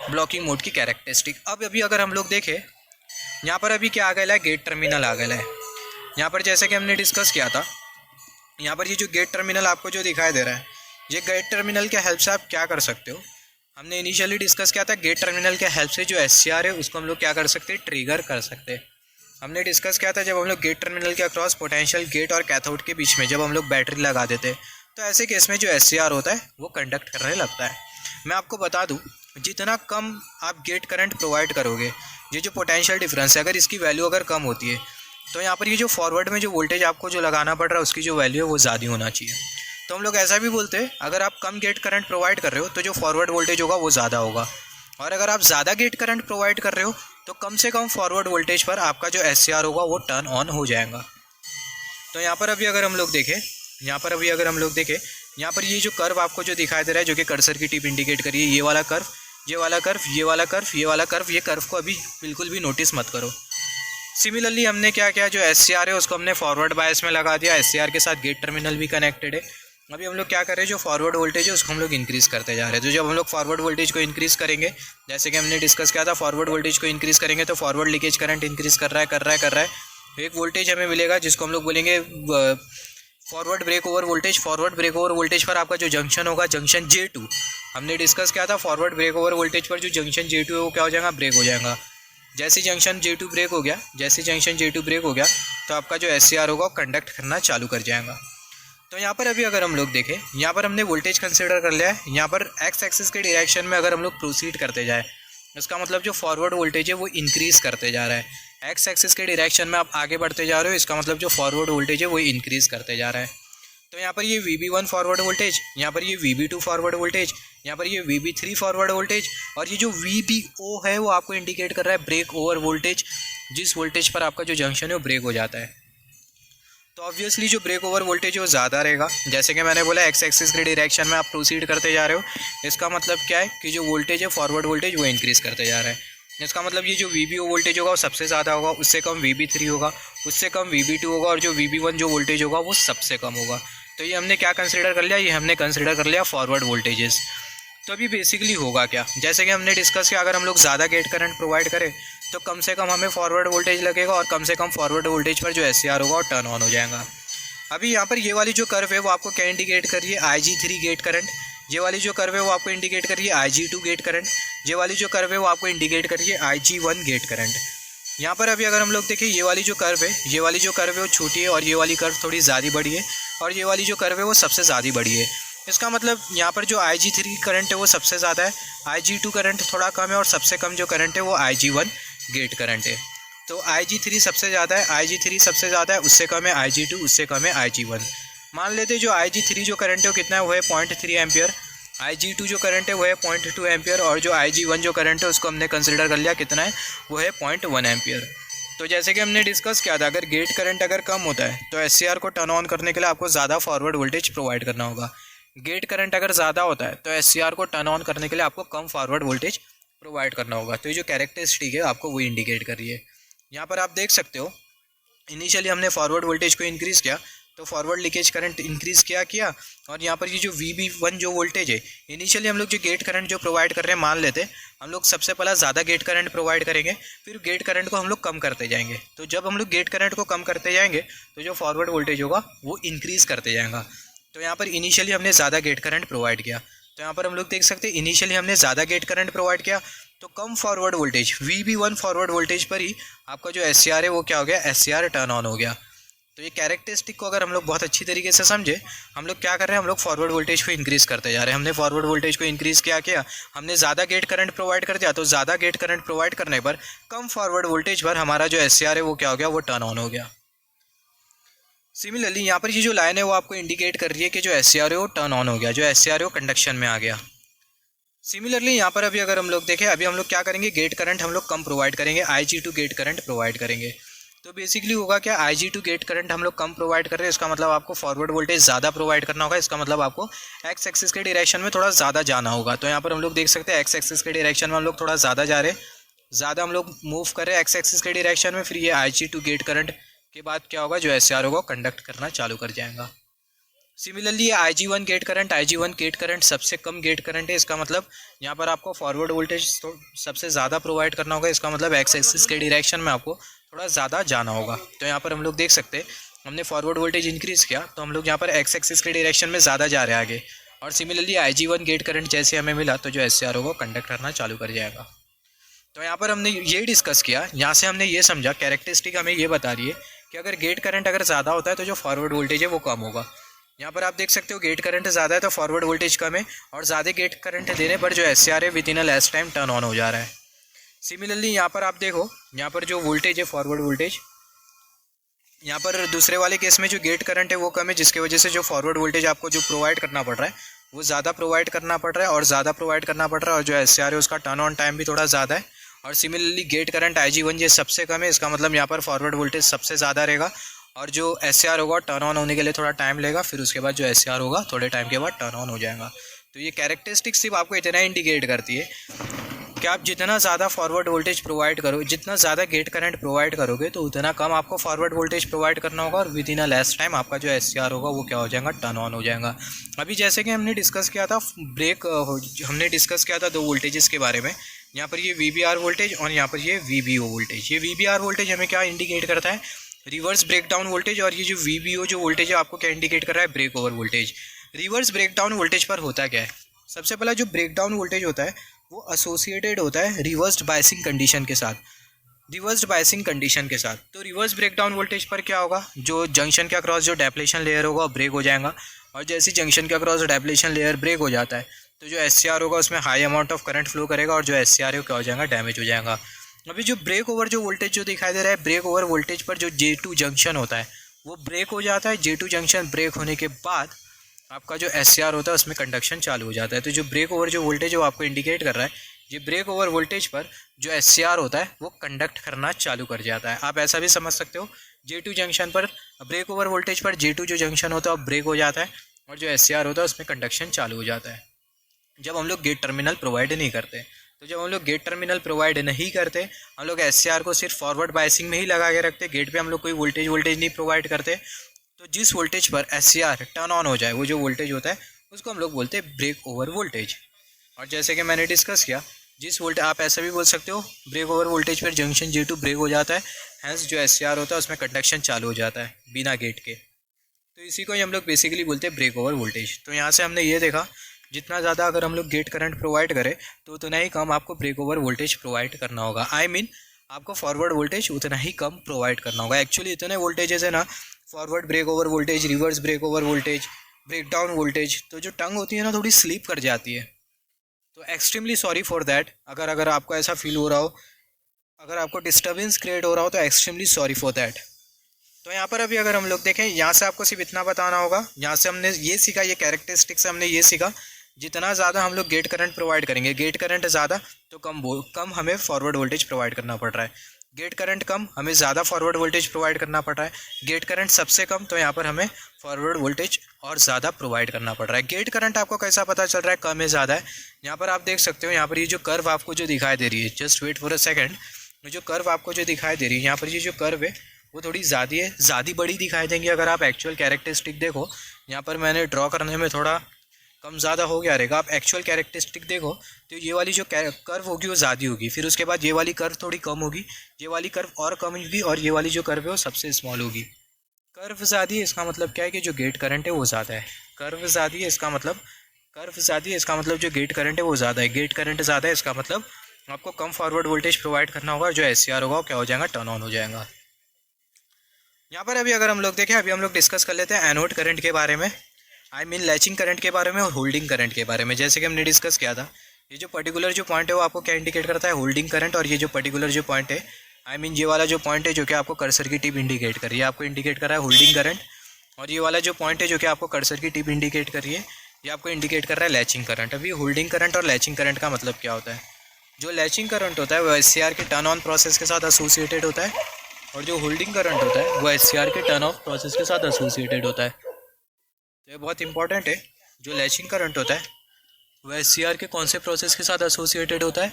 ब्लॉकिंग मोड की कैरेक्टरिस्टिक। अब अभी अगर हम लोग देखें यहाँ पर अभी क्या आ गया है, गेट टर्मिनल आ गया है। यहाँ पर जैसे कि हमने डिस्कस किया था, यहाँ पर ये जो गेट टर्मिनल आपको जो दिखाई दे रहा है, ये गेट टर्मिनल के हेल्प से आप क्या कर सकते हो, हमने इनिशियली डिस्कस किया था गेट टर्मिनल के हेल्प से जो SCR है उसको हम लोग क्या कर सकते हैं, ट्रिगर कर सकते हैं। हमने डिस्कस किया था जब हम लोग गेट टर्मिनल के अक्रॉस पोटेंशियल गेट और कैथोड के बीच में जब हम लोग बैटरी लगा देते हैं, तो ऐसे केस में जो SCR होता है वो कंडक्ट करने लगता है। मैं आपको बता दूँ, जितना कम आप गेट करंट प्रोवाइड करोगे, ये जो पोटेंशियल डिफरेंस है अगर इसकी वैल्यू अगर कम होती है, तो यहाँ पर ये जो फॉरवर्ड में जो वोल्टेज आपको जो लगाना पड़ रहा है उसकी जो वैल्यू है वो ज़्यादा होना चाहिए। तो हम लोग ऐसा भी बोलते हैं, अगर आप कम गेट करंट प्रोवाइड कर रहे हो तो जो फॉरवर्ड वोल्टेज होगा वो ज़्यादा होगा, और अगर आप ज़्यादा गेट करंट प्रोवाइड कर रहे हो तो कम से कम फॉरवर्ड वोल्टेज पर आपका जो SCR होगा वो टर्न ऑन हो जाएगा। तो यहाँ पर अभी अगर हम लोग देखें, यहाँ पर ये जो कर्व आपको जो दिखाई दे रहा है, जो कि कर्सर की टिप इंडिकेट करिए, ये वाला कर्व, ये वाला कर्व, ये वाला कर्व, ये वाला कर्व, ये कर्व को अभी बिल्कुल भी नोटिस मत करो। सिमिलरली हमने क्या किया, जो SCR है उसको हमने फॉरवर्ड बायस में लगा दिया, SCR के साथ गेट टर्मिनल भी कनेक्टेड है। अभी हम लोग क्या कर रहे हैं, जो फॉरवर्ड वोल्टेज है उसको हम लोग इंक्रीज़ करते जा रहे हैं। तो जब हम लोग फॉरवर्ड वोल्टेज को इंक्रीज़ करेंगे, जैसे कि हमने डिस्कस किया था, फॉरवर्ड वोल्टेज को इंक्रीज़ करेंगे तो फॉरवर्ड लीकेज करंट इंक्रीज़ कर रहा है। एक वोल्टेज हमें मिलेगा जिसको हम लोग बोलेंगे forward break over voltage. Forward break over voltage पर आपका जो जंक्शन होगा, जंक्शन J2, हमने डिस्कस किया था, फॉरवर्ड ब्रेक ओवर वोल्टेज पर जो जंक्शन J2 है वो क्या हो जाएगा, ब्रेक हो जाएगा। जैसे जंक्शन J2 ब्रेक हो गया, तो आपका जो SCR होगा वो कंडक्ट करना चालू कर जाएगा। तो यहाँ पर अभी अगर हम लोग देखें, यहाँ पर हमने वोल्टेज कंसिडर कर लिया है। यहाँ पर एक्स एक्सिस के डायरेक्शन में अगर हम लोग प्रोसीड करते जाए, इसका मतलब जो फॉरवर्ड वोल्टेज है वो इंक्रीज़ करते जा रहा है। एक्स एक्सिस के डायरेक्शन में आप आगे बढ़ते जा रहे हो, इसका मतलब जो फॉरवर्ड वोल्टेज है वो इंक्रीज़ करते जा रहा है। तो यहाँ पर ये VB1 फॉरवर्ड वोल्टेज, यहाँ पर ये VB2 फॉरवर्ड वोल्टेज, यहाँ पर ये VB3 फॉरवर्ड वोल्टेज, और ये जो VBO है वो आपको इंडिकेट कर रहा है ब्रेक ओवर वोल्टेज, जिस वोल्टेज पर आपका जो जंक्शन है वो ब्रेक हो जाता है। तो ऑब्वियसली जो ब्रेक ओवर वोल्टेज है वो ज़्यादा रहेगा। जैसे कि मैंने बोला एक्स एक्सिस के डायरेक्शन में आप प्रोसीड करते जा रहे हो, इसका मतलब क्या है कि जो वोल्टेज है फॉरवर्ड वोल्टेज वो इंक्रीज़ करते जा रहा है। इसका मतलब ये जो VBO वोल्टेज होगा वो सबसे ज़्यादा होगा, उससे कम VB3 होगा, उससे कम VB2 होगा, और जो VB1 जो वोल्टेज होगा वो सबसे कम होगा। तो ये हमने क्या कंसिडर कर लिया, ये हमने कंसिडर कर लिया फॉरवर्ड वोल्टेजेस। तो अभी बेसिकली होगा क्या, जैसे कि हमने डिस्कस किया, अगर हम लोग ज़्यादा गेट करंट प्रोवाइड करें तो कम से कम हमें फॉरवर्ड वोल्टेज लगेगा, और कम से कम फॉरवर्ड वोल्टेज पर जो SCR होगा वो टर्न ऑन हो जाएगा। अभी यहाँ पर ये वाली जो कर्व है वो आपको क्या इंडिकेट कर रही है, IG3 गेट करंट। ये वाली जो कर्व है वो आपको इंडिकेट कर रही है IG2 गेट करंट। ये वाली जो कर्व है वो आपको इंडिकेट कर रही है IG1 गेट करंट। यहाँ पर अभी अगर हम लोग देखें, ये वाली जो कर्व है, ये वाली जो कर्व है वो छोटी है, और ये वाली कर्व थोड़ी ज़्यादा बड़ी है, और ये वाली जो कर्व है वो सबसे ज़्यादा बड़ी है। इसका मतलब यहाँ पर जो IG3 करंट है वो सबसे ज़्यादा है, IG2 करंट थोड़ा कम है, और सबसे कम जो करंट है वो IG1 गेट करंट है। तो IG3 सबसे ज़्यादा है, IG3 सबसे ज़्यादा है, उससे कम है IG2, उससे कम है IG1। मान लेते जो IG3 जो करंट है वो कितना है, वो है 0.3 एम्पियर। IG2 जो करंट है वो है 0.2 एम्पियर, और जो IG1 जो करंट है उसको हमने कंसिडर कर लिया कितना है, वो है 0.1 एम्पियर। तो जैसे कि हमने डिस्कस किया था, अगर गेट करंट अगर कम होता है तो SCR को टर्न ऑन करने के लिए आपको ज़्यादा फॉरवर्ड वोल्टेज प्रोवाइड करना होगा। गेट करंट अगर ज़्यादा होता है तो SCR को टर्न ऑन करने के लिए आपको कम फॉरवर्ड वोल्टेज प्रोवाइड करना होगा। तो ये जो कैरेक्टरिस्टिक है आपको वो इंडिकेट कर रही है। यहाँ पर आप देख सकते हो, इनिशियली हमने फॉरवर्ड वोल्टेज को इंक्रीज़ किया तो फॉरवर्ड लीकेज करंट इंक्रीज़ किया, और यहाँ पर ये जो VB1 जो वोल्टेज है, इनिशियली हम लोग जो गेट करंट जो प्रोवाइड कर रहे हैं, मान लेते हम लोग सबसे पहला ज़्यादा गेट करंट प्रोवाइड करेंगे, फिर गेट करंट को हम लोग कम करते जाएंगे। तो जब हम लोग गेट करंट को कम करते जाएंगे तो जो फॉरवर्ड वोल्टेज होगा वो इंक्रीज़ करते जाएगा। तो यहाँ पर इनिशियली हमने ज़्यादा गेट करंट प्रोवाइड किया, तो यहाँ पर हम लोग देख सकते हैं इनिशियली हमने ज़्यादा गेट करंट प्रोवाइड किया तो come forward voltage VB1 forward voltage पर ही आपका जो SCR है वो क्या हो गया, SCR टर्न ऑन हो गया। तो ये कैरेक्टरिस्टिक को अगर हम लोग बहुत अच्छी तरीके से समझे, हम लोग क्या कर रहे हैं, हम लोग फॉरवर्ड वोल्टेज को इंक्रीज़ करते जा रहे हैं। हमने फॉरवर्ड वोल्टेज को इंक्रीज़ किया हमने ज़्यादा गेट करंट प्रोवाइड कर दिया, तो ज़्यादा गेट करंट प्रोवाइड करने पर कम फॉरवर्ड वोल्टेज पर हमारा जो SCR है वो क्या हो गया, वो टर्न ऑन हो गया। सिमिलरली यहाँ पर ये जो लाइन है वो आपको इंडिकेट कर रही है कि जो SCR है वो टर्न ऑन हो गया, जो SCR है वो कंडक्शन में आ गया। सिमिलरली यहाँ पर अभी अगर हम लोग देखें, अभी हम लोग क्या करेंगे, गेट करंट हम लोग कम प्रोवाइड करेंगे, IG2 गेट करंट प्रोवाइड करेंगे। तो बेसिकली होगा क्या, IG2 गेट करंट हम लोग कम प्रोवाइड कर रहे हैं, इसका मतलब आपको फॉरवर्ड वोल्टेज ज़्यादा प्रोवाइड करना होगा, इसका मतलब आपको एक्स एक्सिस के डायरेक्शन में थोड़ा ज़्यादा जाना होगा। तो यहाँ पर हम लोग देख सकते हैं एक्स एक्सिस के डायरेक्शन में हम लोग थोड़ा ज़्यादा जा रहे हैं, ज़्यादा हम लोग मूव कर रहे हैं एक्स एक्सिस के डायरेक्शन में। फिर ये IG2 गेट करंट के बाद क्या होगा, जो SCR होगा कंडक्ट करना चालू कर जाएगा। सिमिलरली IG1 गेट करंट सबसे कम गेट करंट है, इसका मतलब यहाँ पर आपको फॉरवर्ड वोल्टेज तो सबसे ज़्यादा प्रोवाइड करना होगा, इसका मतलब एक्स एक्सिस के डायरेक्शन में आपको थोड़ा ज़्यादा जाना होगा। तो यहाँ पर हम लोग देख सकते हैं हमने फॉरवर्ड वोल्टेज इंक्रीज़ किया तो हम लोग यहाँ पर एक्स एक्सिस के डायरेक्शन में ज़्यादा जा रहे हैं आगे, और सिमिलरली IG1 गेट करंट जैसे हमें मिला तो जो SCR होगा कंडक्ट करना चालू कर जाएगा। तो यहाँ पर हमने ये डिस्कस किया, यहाँ से हमने ये समझा, कैरेक्टरिस्टिक हमें ये बता रही है कि अगर गेट करंट अगर ज़्यादा होता है तो जो फॉरवर्ड वोल्टेज है वो कम होगा। यहाँ पर आप देख सकते हो गेट करंट ज़्यादा है तो फॉरवर्ड वोल्टेज कम है, और ज़्यादा गेट करंट देने पर जो SCR है with in a less time turn on हो जा रहा है। सिमिलरली यहाँ पर आप देखो, यहाँ पर जो वोल्टेज है फॉरवर्ड वोल्टेज, यहाँ पर दूसरे वाले केस में जो गेट करंट है वो कम है, जिसकी वजह से जो फॉरवर्ड वोल्टेज आपको जो प्रोवाइड करना पड़ रहा है वो ज़्यादा प्रोवाइड करना पड़ रहा है, और ज़्यादा प्रोवाइड करना पड़ रहा है, और जो SCR है उसका टर्न ऑन टाइम भी थोड़ा ज़्यादा है। और सिमिलरली गेट करंट IG1 ये सबसे कम है, इसका मतलब यहाँ पर फॉरवर्ड वोल्टेज सबसे ज़्यादा रहेगा, और जो SCR होगा टर्न ऑन होने के लिए थोड़ा टाइम लेगा, फिर उसके बाद जो SCR होगा थोड़े टाइम के बाद टर्न ऑन हो जाएगा। तो ये कैरेक्टरिस्टिक सिर्फ आपको इतना इंडिकेट करती है कि आप जितना ज़्यादा फॉरवर्ड वोल्टेज प्रोवाइड करो, जितना ज़्यादा गेट करंट प्रोवाइड करोगे तो उतना कम आपको फॉरवर्ड वोल्टेज प्रोवाइड करना होगा, और with in a less time आपका जो SCR होगा वो क्या हो जाएगा, टर्न ऑन हो जाएगा। अभी जैसे कि हमने डिस्कस किया था हमने डिस्कस किया था दो वोल्टेजेस के बारे में, यहाँ पर ये VBR वोल्टेज और यहाँ पर ये VBO वोल्टेज। ये VBR वोल्टेज हमें क्या इंडिकेट करता है, रिवर्स ब्रेकडाउन वोल्टेज, और ये जो VBO जो वोल्टेज है आपको क्या इंडिकेट कर रहा है, break over voltage. Reverse breakdown voltage पर होता क्या है, सबसे पहला जो ब्रेकडाउन वोल्टेज होता है वो एसोसिएटेड होता है रिवर्स्ड बायसिंग कंडीशन के साथ, रिवर्स्ड बायसिंग कंडीशन के साथ। तो रिवर्स ब्रेकडाउन वोल्टेज पर क्या होगा, जो जंक्शन के अक्रॉस जो डेप्लेशन लेयर होगा ब्रेक हो जाएगा, और जैसे जंक्शन के अक्रॉस डेप्लेशन लेयर ब्रेक हो जाता है तो जो SCR होगा उसमें high amount of current flow करेगा, और जो SCR है क्या हो जाएगा, डैमेज हो जाएगा। अभी जो ब्रेक ओवर जो वोल्टेज जो दिखाई दे रहा है, ब्रेक ओवर वोल्टेज पर जो J2 जंक्शन होता है वो ब्रेक हो जाता है। J2 जंक्शन ब्रेक होने के बाद आपका जो SCR होता है उसमें कंडक्शन चालू हो जाता है। तो जो ब्रेक ओवर जो वोल्टेज वो आपको इंडिकेट कर रहा है, ये ब्रेक ओवर वोल्टेज पर जो SCR होता है वो कंडक्ट करना चालू कर जाता है। आप ऐसा भी समझ सकते हो, J2 जंक्शन पर ब्रेक ओवर वोल्टेज पर J2 जो जंक्शन होता है वो ब्रेक हो जाता है और जो SCR होता है उसमें कंडक्शन चालू हो जाता है जब हम लोग गेट टर्मिनल प्रोवाइड नहीं करते। तो जब हम लोग गेट टर्मिनल प्रोवाइड नहीं करते, हम लोग SCR को सिर्फ फॉरवर्ड बायसिंग में ही लगा के रखते, गेट पे हम लोग कोई वोल्टेज नहीं प्रोवाइड करते, तो जिस वोल्टेज पर SCR टर्न ऑन हो जाए, वो जो वोल्टेज होता है उसको हम लोग बोलते हैं ब्रेक ओवर वोल्टेज। और जैसे कि मैंने डिस्कस किया, जिस वोल्टेज, आप ऐसा भी बोल सकते हो, ब्रेक ओवर वोल्टेज पर जंक्शन J2 ब्रेक हो जाता है, हैंस जो SCR होता है उसमें कंडक्शन चालू हो जाता है बिना गेट के। तो इसी को ही हम लोग बेसिकली बोलते हैं ब्रेक ओवर वोल्टेज। तो यहाँ से हमने ये देखा, जितना ज़्यादा अगर हम लोग गेट करंट प्रोवाइड करें तो उतना ही कम आपको ब्रेक ओवर वोल्टेज प्रोवाइड करना होगा। आई मीन आपको फॉरवर्ड वोल्टेज उतना ही कम प्रोवाइड करना होगा। एक्चुअली इतने वोल्टेजेस है ना, forward break over voltage, reverse break over voltage, break down voltage, तो जो टंग होती है ना थोड़ी स्लीप कर जाती है। तो एक्सट्रीमली सॉरी फॉर दैट। अगर आपको ऐसा फील हो रहा हो, अगर आपको डिस्टर्बेंस क्रिएट हो रहा हो तो एक्सट्रीमली सॉरी फॉर दैट। तो यहाँ पर अभी अगर हम लोग देखें, यहाँ से आपको सिर्फ इतना बताना होगा, यहाँ से हमने ये सीखा, ये कैरेक्टरिस्टिक से हमने ये सीखा, जितना ज़्यादा हम लोग गेट करंट प्रोवाइड करेंगे, गेट करंट ज़्यादा तो कम हमें फॉरवर्ड वोल्टेज प्रोवाइड करना पड़ रहा है, गेट करंट कम हमें ज़्यादा फॉरवर्ड वोल्टेज प्रोवाइड करना पड़ रहा है, गेट करंट सबसे कम तो यहाँ पर हमें फॉरवर्ड वोल्टेज और ज़्यादा प्रोवाइड करना पड़ रहा है। गेट करंट आपको कैसा पता चल रहा है, कम है ज़्यादा है? यहाँ पर आप देख सकते हो, यहाँ पर ये जो कर्व आपको जो दिखाई दे रही है, just wait for a second, जो कर्व आपको जो दिखाई दे रही है, यहाँ पर ये जो कर्व है वो थोड़ी ज़्यादा बड़ी दिखाई देंगी। अगर आप एक्चुअल कैरेक्टरिस्टिक देखो, यहाँ पर मैंने ड्रॉ करने में थोड़ा कम ज़्यादा हो गया रहेगा, आप एक्चुअल कैरेक्टरिस्टिक देखो तो ये वाली जो कर्व होगी वो ज़्यादा होगी, फिर उसके बाद ये वाली कर्व थोड़ी कम होगी, ये वाली कर्व और कम होगी, और ये वाली जो कर्व है वो सबसे स्मॉल होगी। कर्व ज़्यादा है इसका मतलब क्या है कि जो गेट करंट है वो ज़्यादा है। कर्व ज़्यादा है इसका मतलब जो गेट करंट है वो ज़्यादा है। गेट करंट ज़्यादा है इसका मतलब आपको कम फॉरवर्ड वोल्टेज प्रोवाइड करना होगा, और जो SCR होगा वो क्या हो जाएगा, टर्न ऑन हो जाएगा। यहाँ पर अभी अगर हम लोग देखें, अभी हम लोग डिस्कस कर लेते हैं एनोड करंट के बारे में, आई मीन लैचिंग करंट के बारे में और होल्डिंग करंट के बारे में। जैसे कि हमने डिस्कस किया था, ये जो पर्टिकुलर जो पॉइंट है वो आपको क्या इंडिकेट करता है, होल्डिंग करंट, और ये जो पर्टिकुलर जो पॉइंट है, आई मीन ये वाला जो पॉइंट है जो कि आपको कर्सर की टिप इंडिकेट कर रही है, आपको इंडिकेट कर रहा है होल्डिंग करंट, और ये वाला जो पॉइंट है जो कि आपको कर्सर की टिप इंडिकेट कर रही है, ये आपको इंडिकेट कर रहा है लैचिंग करंट। अभी होल्डिंग करंट और लैचिंग करंट का मतलब क्या होता है? जो लैचिंग करंट होता है वो SCR के टर्न ऑन प्रोसेस के साथ एसोसिएटेड होता है, और जो होल्डिंग करंट होता है वो SCR के टर्न ऑफ प्रोसेस के साथ एसोसिएटेड होता है। तो ये बहुत इंपॉर्टेंट है, जो लैचिंग करंट होता है वो SCR के कौन से प्रोसेस के साथ एसोसिएटेड होता है?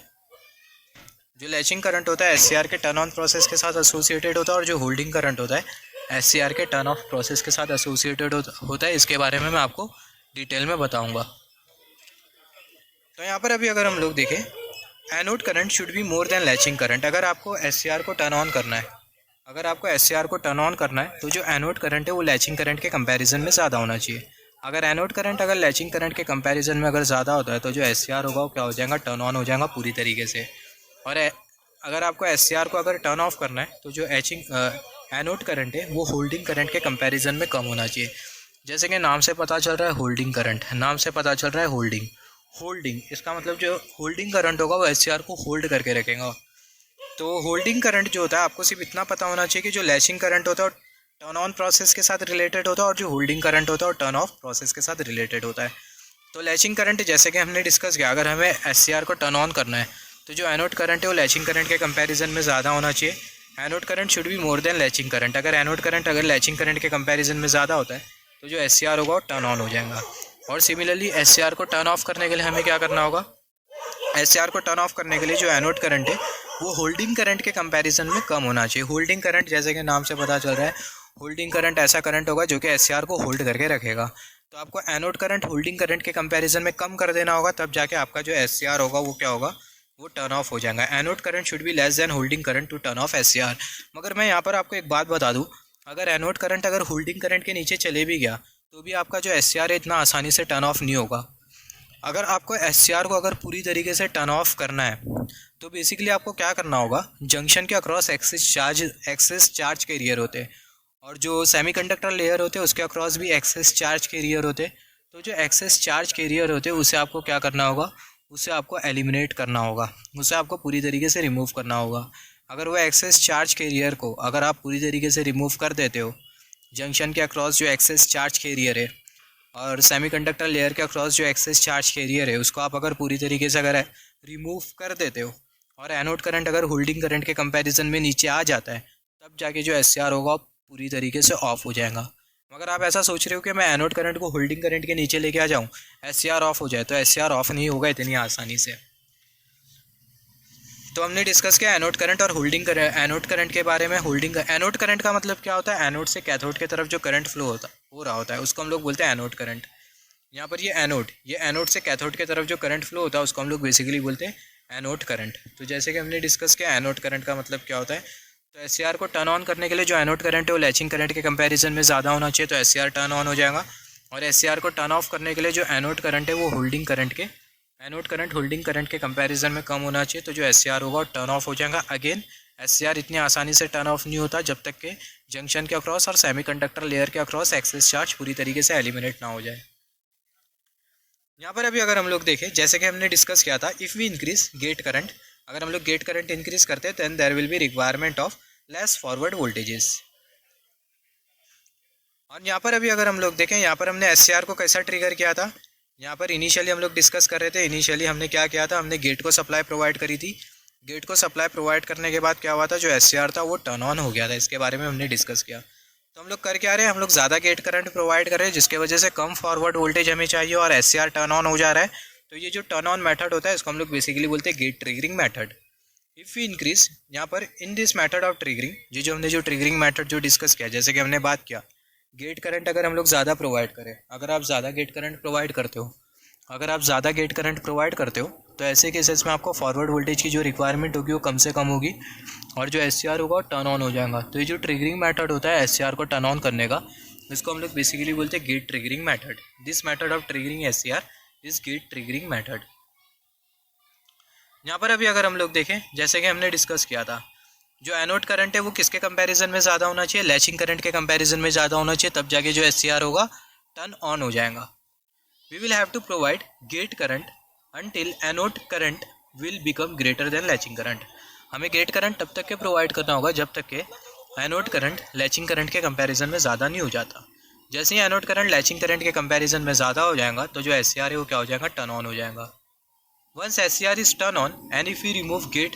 जो लैचिंग करंट होता है SCR के टर्न ऑन प्रोसेस के साथ एसोसिएटेड होता है, और जो होल्डिंग करंट होता है SCR के टर्न ऑफ प्रोसेस के साथ एसोसिएटेड होता है। इसके बारे में मैं आपको डिटेल में बताऊंगा। तो यहाँ पर अभी अगर हम लोग देखें, anode current should be more than latching current. अगर आपको SCR को टर्न ऑन करना है, तो जो एनोड करंट है वो लैचिंग करंट के कंपैरिजन में ज़्यादा होना चाहिए। अगर एनोड करंट अगर लैचिंग करंट के कंपैरिजन में अगर ज़्यादा होता है तो जो SCR होगा वो क्या हो जाएगा, टर्न ऑन हो जाएगा पूरी तरीके से। और अगर आपको SCR को अगर टर्न ऑफ करना है तो जो एनोड करंट है वो होल्डिंग करंट के कंपैरिजन में कम होना चाहिए। जैसे कि नाम से पता चल रहा है होल्डिंग करंट, होल्डिंग इसका मतलब जो होल्डिंग करंट होगा वो SCR को होल्ड करके रखेगा। तो होल्डिंग करंट जो होता है, आपको सिर्फ इतना पता होना चाहिए कि जो लैचिंग करंट होता है टर्न ऑन प्रोसेस के साथ रिलेटेड होता है, और जो होल्डिंग करंट होता है टर्न ऑफ प्रोसेस के साथ रिलेटेड होता है। तो लैचिंग करंट, जैसे कि हमने डिस्कस किया, अगर हमें SCR को टर्न ऑन करना है तो जो एनोड करंट है वो लैचिंग करंट के कंपैरिजन में ज़्यादा होना चाहिए। Anode current should be more than latching current. अगर एनोड करंट अगर लैचिंग करंट के कंपैरिजन में ज़्यादा होता है तो जो SCR होगा वो टर्न ऑन हो जाएगा। और सिमिलरली SCR को टर्न ऑफ करने के लिए हमें क्या करना होगा, SCR को टर्न ऑफ करने के लिए जो एनोड करंट है वो होल्डिंग करंट के कंपैरिजन में कम होना चाहिए। होल्डिंग करंट, जैसे कि नाम से पता चल रहा है, होल्डिंग करंट ऐसा करंट होगा जो कि SCR को होल्ड करके रखेगा। तो आपको एनोड करंट होल्डिंग करंट के कंपैरिजन में कम कर देना होगा, तब जाके आपका जो SCR होगा वो क्या होगा, वो टर्न ऑफ हो जाएगा। Anode current should be less than holding current to turn off SCR। मगर मैं यहाँ पर आपको एक बात बता दूँ, अगर एनोड करंट अगर होल्डिंग करंट के नीचे चले भी गया तो भी आपका जो SCR है इतना आसानी से टर्न ऑफ नहीं होगा। अगर आपको SCR को अगर पूरी तरीके से टर्न ऑफ करना है तो बेसिकली आपको क्या करना होगा, जंक्शन के अक्रॉस एक्सेस चार्ज कैरियर होते हैं, और जो सेमीकंडक्टर लेयर होते हैं उसके अक्रॉस भी एक्सेस चार्ज कैरियर होते हैं। तो जो एक्सेस चार्ज कैरियर होते हैं उसे आपको क्या करना होगा, उसे आपको एलिमिनेट करना होगा, उसे आपको पूरी तरीके से रिमूव करना होगा। अगर वो एक्सेस चार्ज कैरियर को अगर आप पूरी तरीके से रिमूव कर देते हो जंक्शन के अक्रॉस जो एक्सेस चार्ज कैरियर है और सेमीकंडक्टर लेयर के अक्रॉस जो एक्सेस चार्ज कैरियर है उसको आप अगर पूरी तरीके से अगर रिमूव कर देते हो और एनोड करंट अगर होल्डिंग करंट के कंपैरिजन में नीचे आ जाता है तब जाके जो SCR होगा पूरी तरीके से ऑफ हो जाएगा। मगर आप ऐसा सोच रहे हो कि मैं एनोड करंट को होल्डिंग करंट के नीचे लेके आ जाऊँ, SCR ऑफ हो जाए, तो SCR ऑफ नहीं होगा इतनी आसानी से। तो हमने डिस्कस किया एनोड करंट और होल्डिंग करंट। एनोड करंट के बारे में, एनोड करंट का मतलब क्या होता है, एनोड से कैथोड की तरफ जो करंट फ्लो हो रहा होता है उसको हम लोग बोलते हैं एनोड करंट। यहाँ पर ये एनोड से कैथोड की तरफ जो करंट फ्लो होता है उसको हम लोग बेसिकली बोलते हैं एनोड करंट। तो जैसे कि हमने डिस्कस किया एनोड करंट का मतलब क्या होता है, तो SCR को टर्न ऑन करने के लिए जो एनोड करंट है वो लैचिंग करंट के कंपैरिजन में ज़्यादा होना चाहिए, तो SCR टर्न ऑन हो जाएगा। और SCR को टर्न ऑफ करने के लिए जो एनोड करंट है वो एनोड करंट होल्डिंग करंट के कंपैरिजन में कम होना चाहिए, तो जो SCR होगा टर्न ऑफ हो जाएगा। अगेन SCR इतनी आसानी से टर्न ऑफ नहीं होता जब तक कि जंक्शन के अक्रॉस और सेमीकंडक्टर लेयर के अक्रॉस एक्सेस चार्ज पूरी तरीके से एलिमिनेट ना हो जाए। यहाँ पर अभी अगर हम लोग देखें, जैसे कि हमने डिस्कस किया था, if we increase gate current, अगर हम लोग गेट करंट इंक्रीज करते हैं then there will be requirement of less forward voltages. और यहाँ पर अभी अगर हम लोग देखें, यहाँ पर हमने SCR को कैसा ट्रिगर किया था, यहाँ पर इनिशियली हम लोग डिस्कस कर रहे थे। इनिशियली हमने क्या किया था, हमने गेट को सप्लाई प्रोवाइड करी थी। गेट को सप्लाई प्रोवाइड करने के बाद क्या हुआ था, जो SCR था वो टर्न ऑन हो गया था। इसके बारे में हमने डिस्कस किया। तो हम लोग कर क्या रहे हैं, हम लोग ज़्यादा गेट करंट प्रोवाइड कर रहे हैं जिसके वजह से कम फॉरवर्ड वोल्टेज हमें चाहिए और SCR टर्न ऑन हो जा रहा है। तो ये जो टर्न ऑन मेथड होता है इसको हम लोग बेसिकली बोलते हैं gate triggering method. If we increase, यहाँ पर in this method of triggering, ये जो हमने जो ट्रिगरिंग मेथड जो डिस्कस किया, जैसे कि हमने बात किया गेट करंट अगर हम लोग ज़्यादा प्रोवाइड करें, अगर आप ज़्यादा गेट करंट प्रोवाइड करते हो तो ऐसे केसेस में आपको फॉरवर्ड वोल्टेज की जो रिक्वायरमेंट होगी वो कम से कम होगी और जो SCR होगा टर्न ऑन हो जाएगा। तो ये जो ट्रिगरिंग मेथड होता है SCR को टर्न ऑन करने का, इसको हम लोग बेसिकली बोलते हैं gate triggering method. This method of triggering SCR is gate triggering method. यहाँ पर अभी अगर हम लोग देखें, जैसे कि हमने डिस्कस किया था, जो एनोड करंट है वो किसके कंपैरिजन में ज़्यादा होना चाहिए, लैचिंग करंट के कंपैरिजन में ज़्यादा होना चाहिए, तब जाके जो SCR होगा टर्न ऑन हो जाएगा। We will have to provide gate current until anode current will become greater than latching current. हमें गेट करंट तब तक के प्रोवाइड करना होगा जब तक के एनोड करंट लैचिंग करंट के कंपैरिजन में ज़्यादा नहीं हो जाता। जैसे ही एनोड करंट लैचिंग करंट के कंपैरिजन में ज़्यादा हो जाएगा तो जो SCR है वो क्या हो जाएगा, टर्न ऑन हो जाएगा। Once SCR is turn on and if you remove gate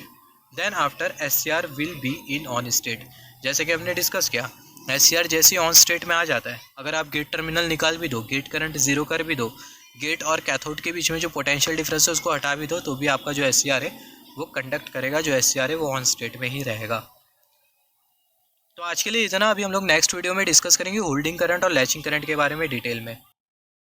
then after SCR will be in on state. जैसे कि हमने डिस्कस किया, SCR जैसे ऑन स्टेट में आ जाता है, अगर आप गेट टर्मिनल निकाल भी दो, गेट करंट ज़ीरो कर भी दो, गेट और कैथोड के बीच में जो पोटेंशियल डिफरेंस है उसको हटा भी दो, तो भी आपका जो SCR है वो कंडक्ट करेगा, जो SCR है वो ऑन स्टेट में ही रहेगा। तो आज के लिए इतना। अभी हम लोग नेक्स्ट वीडियो में डिस्कस करेंगे होल्डिंग करंट और लैचिंग करंट के बारे में डिटेल में।